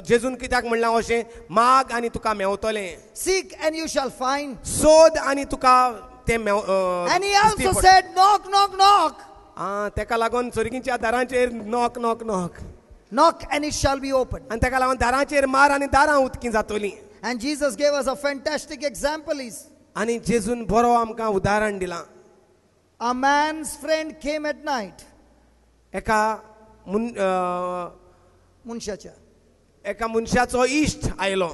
जेजून कित्याक म्हणलां अशें माग आनी तुका मेवतलें,
Seek and you shall find.
सोद आनी तुका तें
And He also said, knock, knock, knock.
तेका लागून सर्गीच्या दारांचेर knock knock knock,
Knock and it shall be opened.
आनी तेका लागून दारांचेर मार आनी दारां उक्तीं जातलीं.
And Jesus gave us a fantastic example.
आनी जेजून बरो आमकां उदाहरण दिलां.
A man's friend came at night.
एका
Munshacha.
एका मनशाचो इश्ट आयलो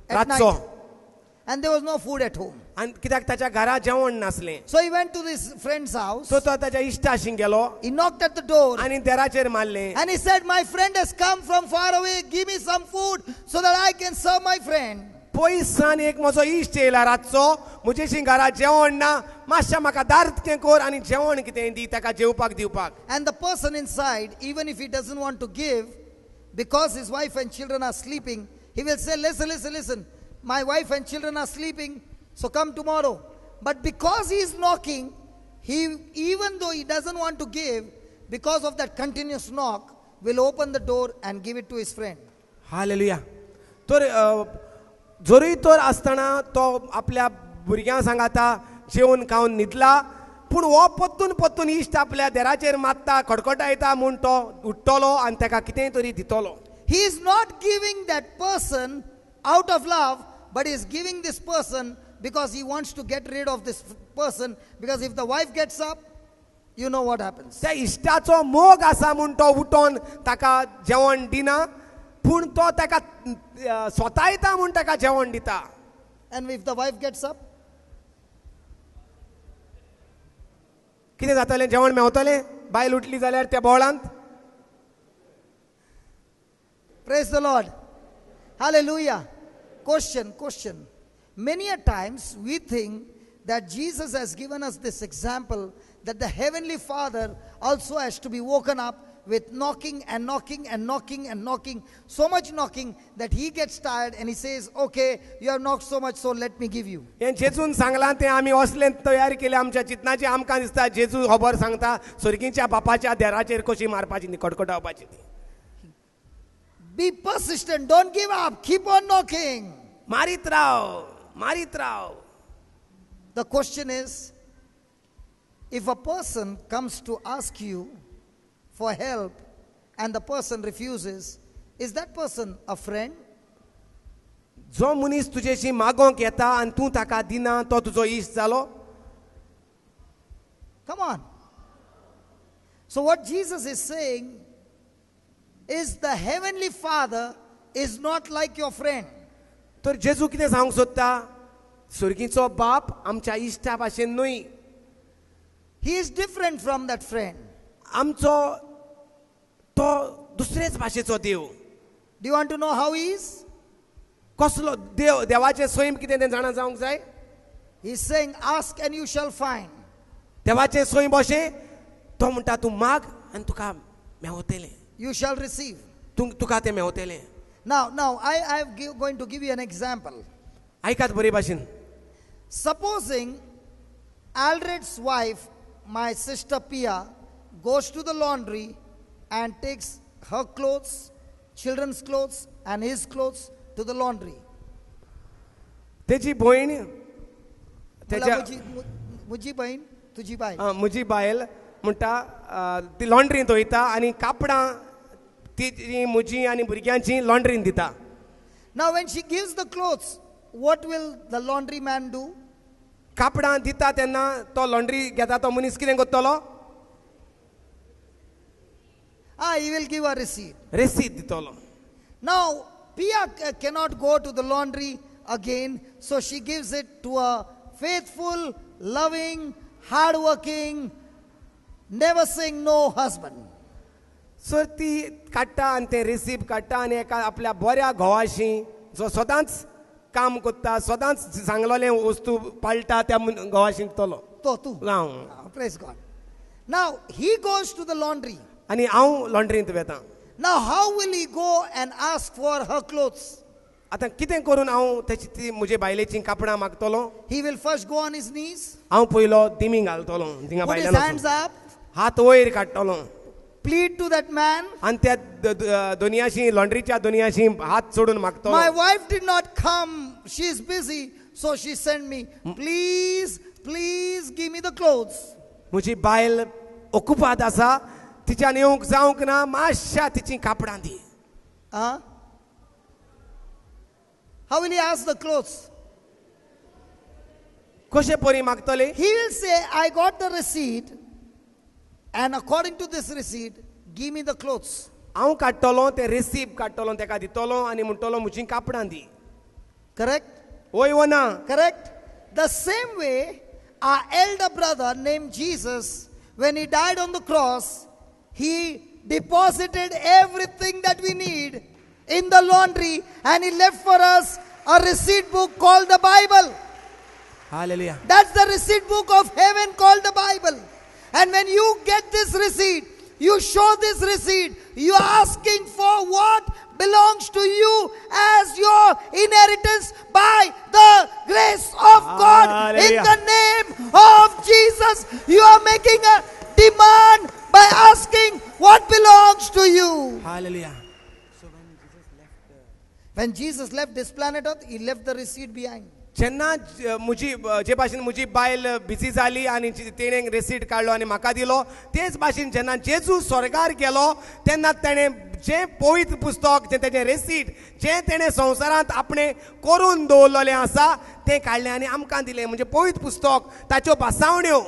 At
रातचो,
night. And there was no food at home.
आनी कित्याक ताच्या घरा जेवण नासलें.
So he went to this friend's house.
तो ताच्या इश्टाशी गेलो
He knocked at the door.
आनी देराचेर मारलें.
And he said, my friend has come from far away. Give me some food so that I can serve my friend.
पयसान एक म्हजो इश्ट येयला रातचो, म्हजेशी घरा जेवण ना, मातशें म्हाका दारकें कर आनी जेवण कितें दी ताका जेवपाक दिवपाक.
And the person inside, even if he doesn't want to give, because his wife and children are sleeping, he will say, listen, listen, listen. My wife and children are sleeping, so come tomorrow. But because he is knocking, even though he doesn't want to give, because of that continuous knock, will open the door and give it to his friend.
Hallelujah. तर जोरूय तर आसतना तो आपल्या भुरग्यांक सांगाता जेवण खावन न्हिदला, पूण हो पत्तून पत्तून इश्ट आपल्या देराचेर मात्ता खडखडायता म्हूण तो उठ्ठलो आनी ताका कितेंय तरी दितलो.
He is not giving that person out of love, but he is giving this person because he wants to get rid of this person, because if the wife gets up, you know what happens.
त्या इश्टाचो मोग आसा म्हूण तो उठोन ताका जेवण दिना, पूण तो ताका स्वता येता म्हूण ताका जेवण दिता.
And if the wife gets up,
कितें जातलें? जेवण मेवतलें? बायल उठली जाल्यार त्या बोवळांत.
praise the Lord. Hallelujah. Question. Many a times we think that Jesus has given us this example that the Heavenly Father also has to be woken up with knocking and knocking and knocking and knocking, so much knocking that he gets tired and he says, okay, you have knocked so much, so let me give you.
हें जेजून सांगलां तें आमी असलें तयार केलें आमच्या चिंतनाची. आमकां दिसता जेजू खबर सांगता सर्गीच्या बापाच्या देराचेर कशी मारपाची न्ही, कडकडवपाची ती.
Be persistent, don't give up, keep on knocking.
मारीत Rao.
The question is, if a person comes to ask you for help and the person refuses, is that person a friend?
जो मनीस तुजेशी मागोंक येता आनी तूं ताका दिना, तो तुजो इश्ट जालो?
Come on. So what Jesus is saying is the Heavenly Father is not like your friend.
तर जेजू कितें सांगूंक सोदता? सर्गीचो बाप आमच्या इश्टा भाशेन न्हय.
He is different from that friend.
आमचो तो दुसरेच भाशेचो देव.
Do you want to know how he is?
कसलो देव? देवाचें स्वयं कितें तें जाणा जावंक जाय.
He is saying, ask and you shall find.
देवाचें स्वयं अशें तो म्हणटा तूं माग आनी तुका मेवतलें.
you shall receive.
तुका तें मेवतलें.
Now, I'm going to give you an example.
ऐकात बरे भाशेन.
Supposing Aldred's wife, my sister Pia, goes to the laundry and takes her clothes, children's clothes, and his clothes to the laundry.
तेजी भयण
मला मुजी बहीण तुझी bye.
म्हजी बायल म्हणटा ती लॉन्ड्रीन वयता आनी कापडां ती म्हजी आनी भुरग्यांची लॉन्ड्रीन दिता.
Now when she gives the clothes, what will the laundry man do?
कापडां दिता तेन्ना तो लॉन्ड्री घेता तो मनीस कितें करतलो?
He will give a receipt.
रेसीद दितलो.
Now Pia cannot go to the laundry again, so she gives it to a faithful, loving, hardworking, never saying no husband.
सो ती काडटा आनी तें रिसीप काडटा आनी एका आपल्या बऱ्या घोवाशी जो सदांच काम करता, सदांच सांगलोलें वस्तू पाळटा त्या घोवाशी दितलो.
तो तू. Praise God. Now he goes to the laundry.
आनी हांव लॉन्ड्रींत वेता.
Now how will he go and ask for her clothes?
आतां कितें करून हांव तेची ती म्हजे बायलेची कापडां मागतलो?
He will first go on his knees,
हांव पयलो दिमी घालतलो थिंगा
put his
बायलां
hands up,
हात वयर काडटलो
plead to that man.
आनी त्या दोनयाशी लॉन्ड्रीच्या दोनयाशी हात सोडून मागतलो.
My wife did not come, she is busy, so she sent me. Please give me the clothes.
म्हजी बायल ओकुपाद आसा, तिच्यान येवंक जावंक ना, मातशा तिची कापडां दी.
How will he ask the clothes?
कशें परी मागतले?
He will say, I got the receipt, and according to this receipt, give me the clothes.
हांव काडटलो तें रिसीप काडटलो तेका दितलो आनी म्हणटलो म्हजी कापडां दी.
Correct?
वय व ना?
Correct? The same way, our elder brother named Jesus, when he died on the cross, he deposited everything that we need in the laundry, and he left for us a receipt book called the Bible.
Hallelujah.
That's the receipt book of heaven called the Bible. And when you get this receipt, you show this receipt, you are asking for what belongs to you as your inheritance by the grace of God.
Hallelujah.
In the name of Jesus, you are making a demand by asking what belongs to you.
Hallelujah.
When Jesus left this planet Earth, he left the receipt behind.
जेन्ना जे भाशेन म्हजी बायल busy जाली आनी तेणें रेसीट काडलो आनी म्हाका दिलो, तेच भाशेन जेन्ना जेजू स्वर्गार गेलो तेन्ना तेणें जें पवित्र पुस्तक जें तेजें रेसीट जें तेणें संवसारांत आपणें करून दवरलेलें आसा तें काडलें आनी आमकां दिलें, म्हणजे पवित्र पुस्तक ताच्यो भासावण्यो.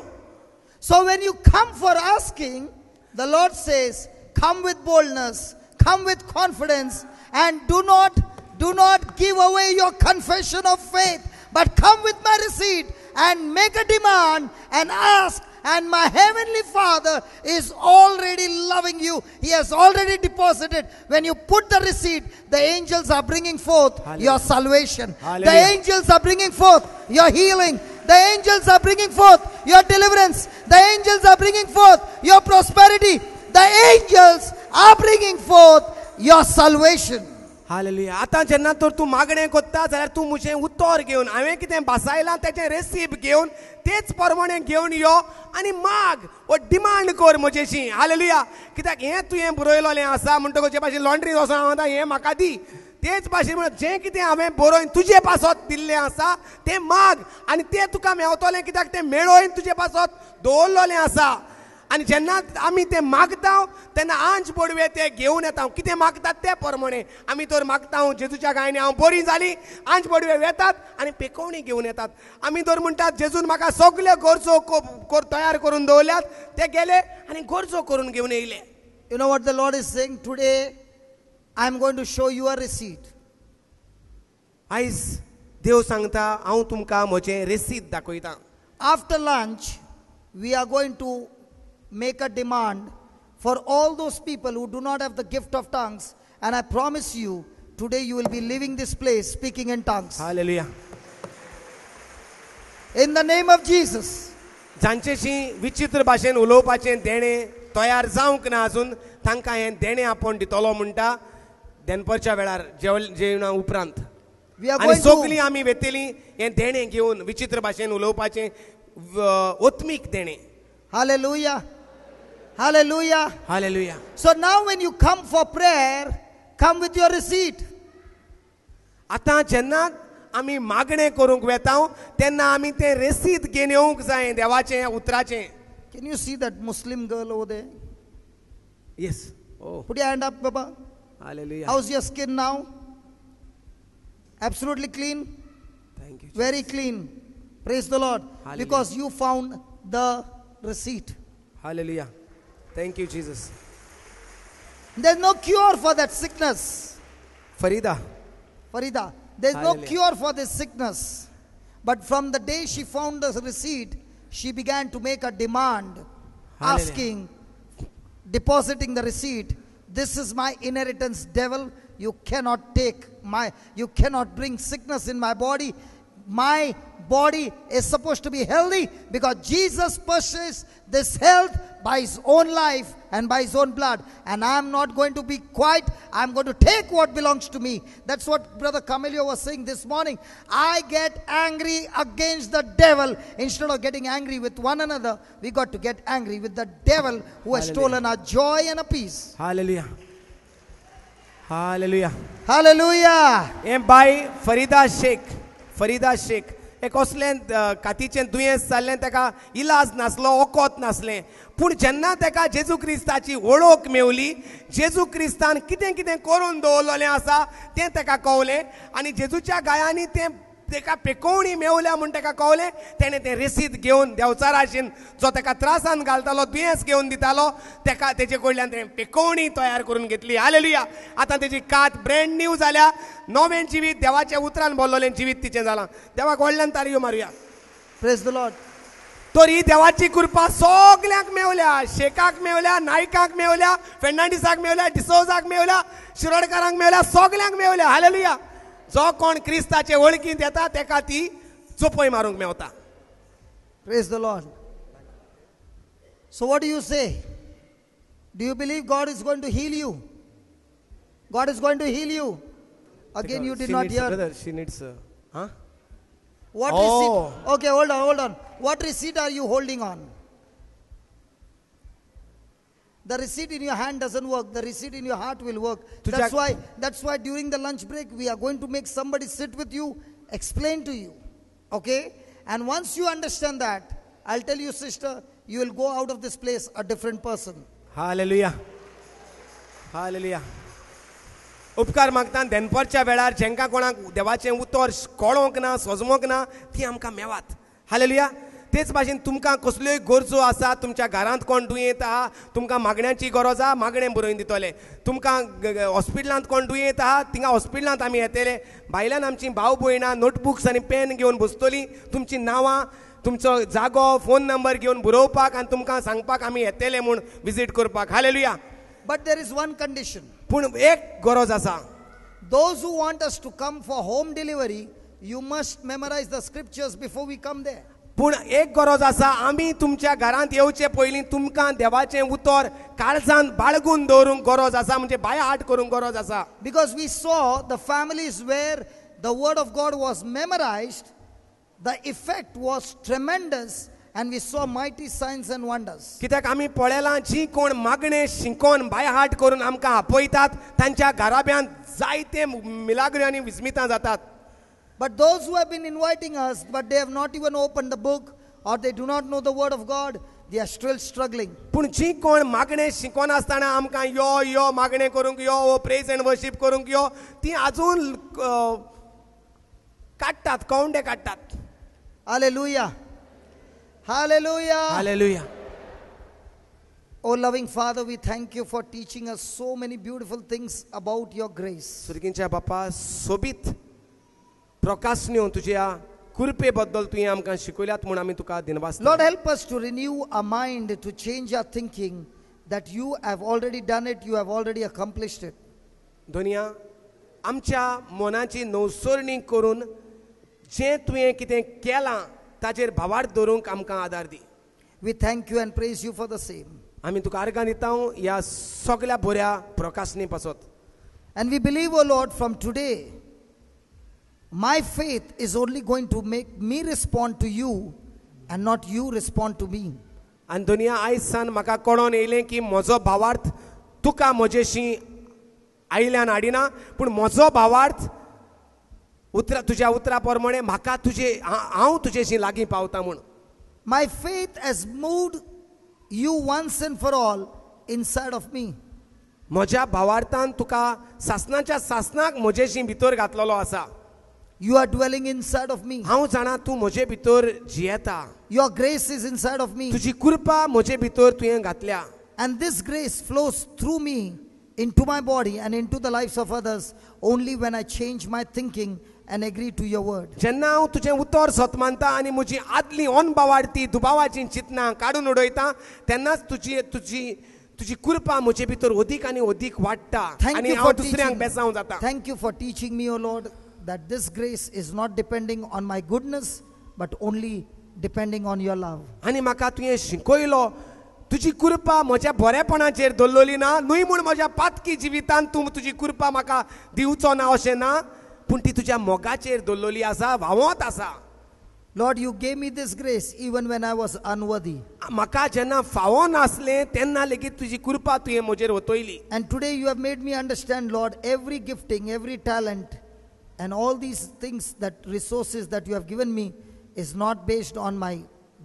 So when you come for asking, the Lord says, come with boldness, come with confidence, and do not give away your confession of faith, but come with my receipt and make a demand and ask. And my heavenly Father is already loving you. He has already deposited. When you put the receipt, the angels are bringing forth your salvation.
Hallelujah.
The angels are bringing forth your healing. The angels are bringing forth your deliverance. The angels are bringing forth your prosperity. The angels are bringing forth your salvation.
Hallelujah. आतां जेन्ना तर तूं मागणें करता जाल्यार तूं म्हजें उतर घेवन हांवें कितें भासायलां तेचें रेसीप घेवन तेच प्रमाणें घेवन यो आनी माग वो डिमांड कर म्हजेशी. हालेलुया. कित्याक हें तुवें बरयलोलें आसा म्हणटकूच जे भाशेन लॉन्ड्रीन वचोन हांव आतां हें म्हाका दी, तेच भाशेन म्हणून जें कितें हांवें बरोवन तुजे पासत दिल्लें आसा तें माग आनी तें तुका मेवतलें, कित्याक तें मेळोवन तुजे पासत दवरलोलें आसा. आनी जेन्ना आमी तें मागता तेन्ना आंच पडवे ते घेवन येता. कितें मागतात ते प्रमाणे आमी तर मागता जेजूच्या गायनी हांव बरी जाली, आंच पडवे वेतात आनी पेकोवणी घेवन येतात. आमी तर म्हणटात जेजून म्हाका सगल्यो गरजो तयार करून दवरल्यात, ते गेले आनी गरजो करून घेवन येयले.
You know what the Lord is saying today? I am going to show you a receipt.
आयज देव सांगता हांव तुमकां म्हजें रेसीद दाखयतां.
After lunch, we are going to make a demand for all those people who do not have the gift of tongues, and I promise you today you will be leaving this place speaking in tongues.
Hallelujah.
In the name of Jesus.
जांचेशी विचित्र भाशेन उलोवपाचें देणें तयार जावंक ना अजून, तांकां हें देणें आपूण दितलो म्हणटा दनपारच्या वेळार जेवणा उपरांत
We are
आनी
going
सगळीं
to,
आमी वेतेलीं हें देणें घेवन विचित्र भाशेन उलोवपाचें ओत्मीक देणें.
hallelujah, hallelujah.
Hallelujah.
So now when you come for prayer, come with your receipt.
आतां जेन्ना आमी मागणें करूंक वेता तेन्ना आमी तें रेसीद घेवन येवंक जाय देवाचें उतराचें.
Can you see that Muslim girl over there?
Yes. Oh
Put your hand up, Baba.
Hallelujah.
How's your skin now? Absolutely clean?
Thank you.
Very clean. Praise the Lord.
Hallelujah.
Because you found the receipt.
Hallelujah. Thank you Jesus.
There's no cure for that sickness.
Farida.
Farida, there's no
Hallelujah.
cure for this sickness. But from the day she found the receipt, she began to make a demand,
Hallelujah.
asking, depositing the receipt. This is my inheritance, devil. You cannot you cannot bring sickness in my body. My body is supposed to be healthy because Jesus purchased this health by his own life and by his own blood. And I'm not going to be quiet. I'm going to take what belongs to me. That's what Brother Camelio was saying this morning. I get angry against the devil. Instead of getting angry with one another, we got to get angry with the devil who has
Hallelujah.
stolen our joy and our peace.
Hallelujah. Hallelujah.
Hallelujah.
हें bye Farida Sheikh एक असलें कातीचें दुयेंस जाल्लें ताका इलाज नासलो ओकोत नासलें पूण जेन्ना ताका जेजू क्रिस्ताची वळख मेवली जेजू क्रिस्तान कितें कितें करून दवरलेलें आसा तें ताका कळलें आनी जेजूच्या गायांनी तें ताका पेकोवणी मेवल्या म्हूण ताका कळलें तेणें तें रेसीद घेवन देंवचाराशीन जो ताका त्रासान घालतालो दुयेंस घेवन दितालो ताका तेजे कडल्यान तें पेकोवणी तयार करून घेतली. हालेलुया. आतां तेजी कात ब्रँड न्यू जाल्या नवें जिवीत देवाच्या उतरान बोल्लोलें जिवीत तिचें जालां. देवाक व्हडल्यान तारयो मारुया.
Praise the Lord.
तर ही देवाची कृपा सगल्यांक मेवल्या शेकाक मेवल्या नायकाक मेवल्या फेर्नांडीसाक मेवल्या डिसोजाक मेवल्या शिरोडकारांक मेवल्या सगल्यांक मेवल्या. हालेलुया. जो कोण क्रिस्ताचे वळखींत येता तेका ती चोपय मारूंक Mewat.
Praise the Lord. So what do you say? Do you believe God is going to heal you? God is going to heal you. Again, you did not hear.
Brother, she needs huh?
What
Oh.
receipt? Okay, hold on. What receipt are you holding on? The receipt in your hand doesn't work. The receipt in your heart will work. That's why during the lunch break we are going to make somebody sit with you, explain to you. Okay? And once you understand that, I'll tell you, sister, you will go out of this place a different person.
Hallelujah. Hallelujah. उपकार मागता दनपारच्या वेळार जेंका कोणाक देवाचें उतर कळोंक ना सजमोंक ना ती आमकां मेवात. हालेलुया. तेच भाशेन तुमकां कसल्योय गरजो आसा तुमच्या घरांत कोण दुयेंत आहा तुमकां मागण्याची गरज आहा मागणें बरोवन दितले तुमकां हॉस्पिटलांत कोण दुयेंत आहा थिंगा हॉस्पिटलांत आमी येतले भायल्यान आमची भाव भयणां नोटबुक्स आनी पेन घेवन बसतलीं तुमची नांवां तुमचो जागो फोन नंबर घेवन बरोवपाक आनी तुमकां सांगपाक आमी येतले म्हूण विजीट करपाक. Hallelujah.
But there is one condition.
पूण एक गरज आसा.
Those who want us to come for home delivery, you must memorize the scriptures before we come there.
पूण एक गरज आसा आमी तुमच्या घरांत येवचे पयलीं तुमकां देवाचें उतर काळजांत बाळगून दवरूंक गरज आसा म्हणजे बायहाट करूंक गरज आसा.
Because we saw the families where the word of God was memorized, the effect was tremendous and we saw mighty signs and wonders.
कित्याक आमी पळयलां जी कोण मागणें शिकोवन बायहाट करून आमकां आपयतात तांच्या घराब्यांत जायते मिलाग्री आनी विस्मितां जातात.
But those who have been inviting us, but they have not even opened the book or they do not know the word of God, they are still struggling.
पूण जी कोण मागणें शिकोन आसतना आमकां यो मागणें करूंक यो प्रेज एंड वर्शीप करूंक यो ती आजून काडटात कवंडे काडटात.
Hallelujah. Hallelujah.
Hallelujah.
Oh loving Father, we thank you for teaching us so many beautiful things about your grace.
सुर्गींच्या बापा सोबीत प्रकाशन्यो तुज्या कृपे बद्दल तुवें आमकां शिकयल्यात म्हूण आमी तुका दिनवास.
Lord, help us to renew our mind, to change our thinking, that you have already done it, you have already accomplished it.
Doniya आमच्या मनाची नवसरणी करून जें तुवें कितें केलां ताचेर भावार्थ दवरूंक आमकां आदार दी.
We thank you and praise you for the same.
आमी तुका आर्गां दिता ह्या सगळ्या बऱ्या प्रकाशनी पासत.
And we believe, O Lord, from today, my faith is only going to make me respond to you and not you respond to me.
आनी दुनिया आयज सान म्हाका कळोन येयलें की म्हजो भावार्थ तुका म्हजेशी आयल्यान हाडिना, पूण म्हजो भावार्थ तुज्या उतरा प्रमाणे म्हाका हांव तुजेशी लागीं पावता म्हूण.
My faith has moved you once and for all inside of me.
म्हज्या भावार्थान तुका सासनाच्या सासनाक म्हजेशी भितर घातलेलो आसा.
You are dwelling inside of me.
हांव जाणा तूं म्हजे भितर जियेता.
Your grace is inside of me.
तुजी कृपा म्हजे भितर तुवें घातल्या.
And this grace flows through me into my body and into the lives of others only when I change my thinking and agree to your word.
जेन्ना हांव तुजें उतर सत मानता आनी म्हजी आदली अनभावार्थी दुबावाची चिंतनां काडून उडयता तेन्नाच तुजी कृपा म्हजे भितर अदीक आनी अदीक वाडटा आनी हांव दुसऱ्यांक बेसांव जाता.
Thank you for teaching me, O Lord, that this grace is not depending on my goodness but only depending on your love.
आनी म्हाका तुवें शिकयलो तुजी कृपा म्हज्या बरेपणाचेर दवरलेली ना, न्हय म्हूण म्हज्या पातकी जिवितांत तूं तुजी कृपा म्हाका दिवचो ना अशें ना, पूण ती तुज्या मोगाचेर दवरलेली आसा, व्हांवत आसा.
Lord, you gave me this grace even when I was unworthy.
म्हाका जेन्ना फावो नासलें तेन्ना लेगीत तुजी कृपा तुवें म्हजेर ओतयली.
And today you have made me understand, Lord, every gifting, every talent, and all these things, that resources that you have given me is not based on my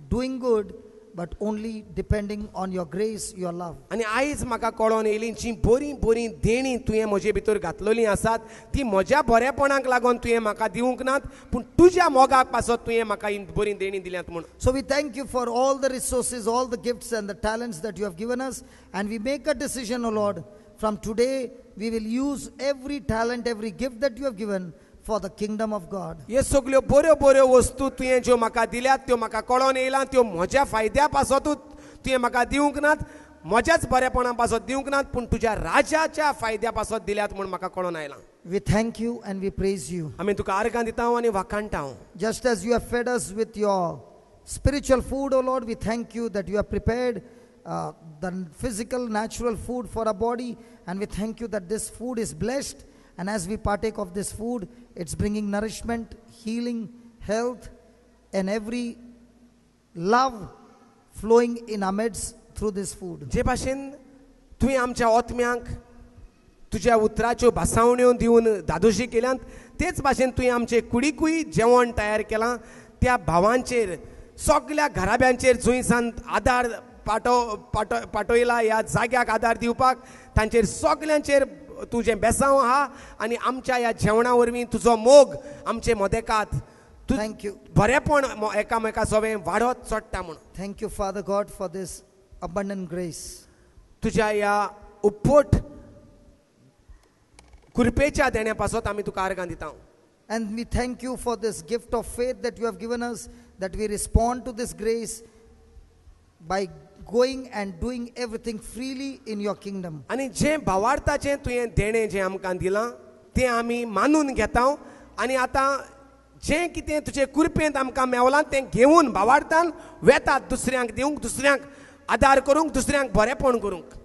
doing good, but only depending on your grace, your love.
आनी आयज म्हाका कळोन येयली जी बरी बरी देणी तुवें म्हजे भितर घातलेली आसात ती म्हज्या बरेपणाक लागून तुवें म्हाका दिवंक नात, पूण तुज्या मोगाक पासत तुवें म्हाका ही बरी देणी दिल्यात म्हूण.
So we thank you for all the resources, all the gifts and the talents that you have given us, and we make a decision, O Lord, from today we will use every talent, every gift that you have given for the kingdom of God.
हे सगळ्यो बऱ्यो बऱ्यो वस्तू तुवें ज्यो म्हाका दिल्यात त्यो म्हाका कळोन येयला, त्यो म्हज्या फायद्या पासतूच तुवें म्हाका दिवंक नात, म्हज्याच बरेपणा पासत दिवंक नात, पूण तुज्या राजाच्या फायद्या पासत दिल्यात म्हूण म्हाका कळोन आयला.
We thank you and we praise you.
आमी तुका आर्गां दिता आनी वाखाणटा.
Just as you have fed us with your spiritual food, O Lord, we thank you that you have prepared the physical, natural food for our body, and we thank you that this food is blessed, and as we partake of this food, it's bringing nourishment, healing, health, and every love flowing in our midst through this food.
जे भाशेन तुवें आमच्या आत्म्यांक तुज्या उतराच्यो भासावण्यो दिवन दादोशी केल्यात, तेच भाशेन तुवें आमचे कुडीकूय जेवण तयार केलां. त्या भावांचेर सगळ्या घराब्यांचेर जुंयसान आदार पाठयला, ह्या जाग्याक आदार दिवपाक तांचेर सगळ्यांचेर तुजें बेसांव आहा, आनी आमच्या ह्या जेवणा वरवीं तुजो मोग आमचे मदेकात
Thank you.
बरेपण एकामेका सवें वाडत चडटा म्हूण.
Thank you, Father God, for this abundant grace.
तुज्या ह्या उपट कृपेच्या देण्या पासत आमी तुका आर्गां दिता.
And we thank you for this gift of faith that you have given us, that we respond to this grace by going and doing everything freely in your kingdom.
आनी जें भावार्थाचें तुवें देणें जें आमकां दिलां तें आमी मानून घेता, आनी आतां जें कितें तुजे कृपेंत आमकां मेवलां तें घेवन भावार्थान वेतात दुसऱ्यांक दिवंक, दुसऱ्यांक आदार करूंक, दुसऱ्यांक बरेपण करूंक.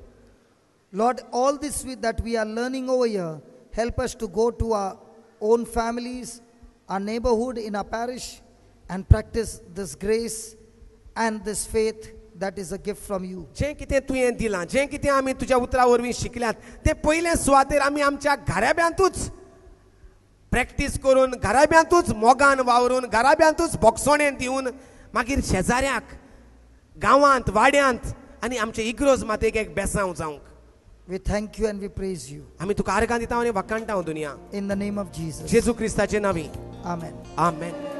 Lord, all this that we are learning over here, help us to go to our own families, our neighborhood, in our parish, and practice this grace and this faith that is a gift from you.
जें कितें तुवें दिलां, जें कितें आमी तुज्या उतरा वरवीं शिकल्यात तें पयले सुवातेर आमी आमच्या घराब्यांतूच प्रॅक्टीस करून, घराब्यांतूच मोगान वावरून, घराब्यांतूच भोगसोणें दिवन, मागीर शेजाऱ्याक, गांवांत, वाड्यांत आनी आमचे इग्रोज मातेक एक बेसांव जावंक.
We thank you and we praise you.
आमी तुका आर्गां दिता आनी वाखाणटा दुनिया.
In the name of Jesus.
Jeju क्रिस्ताचे नांवी.
Amen.
Amen.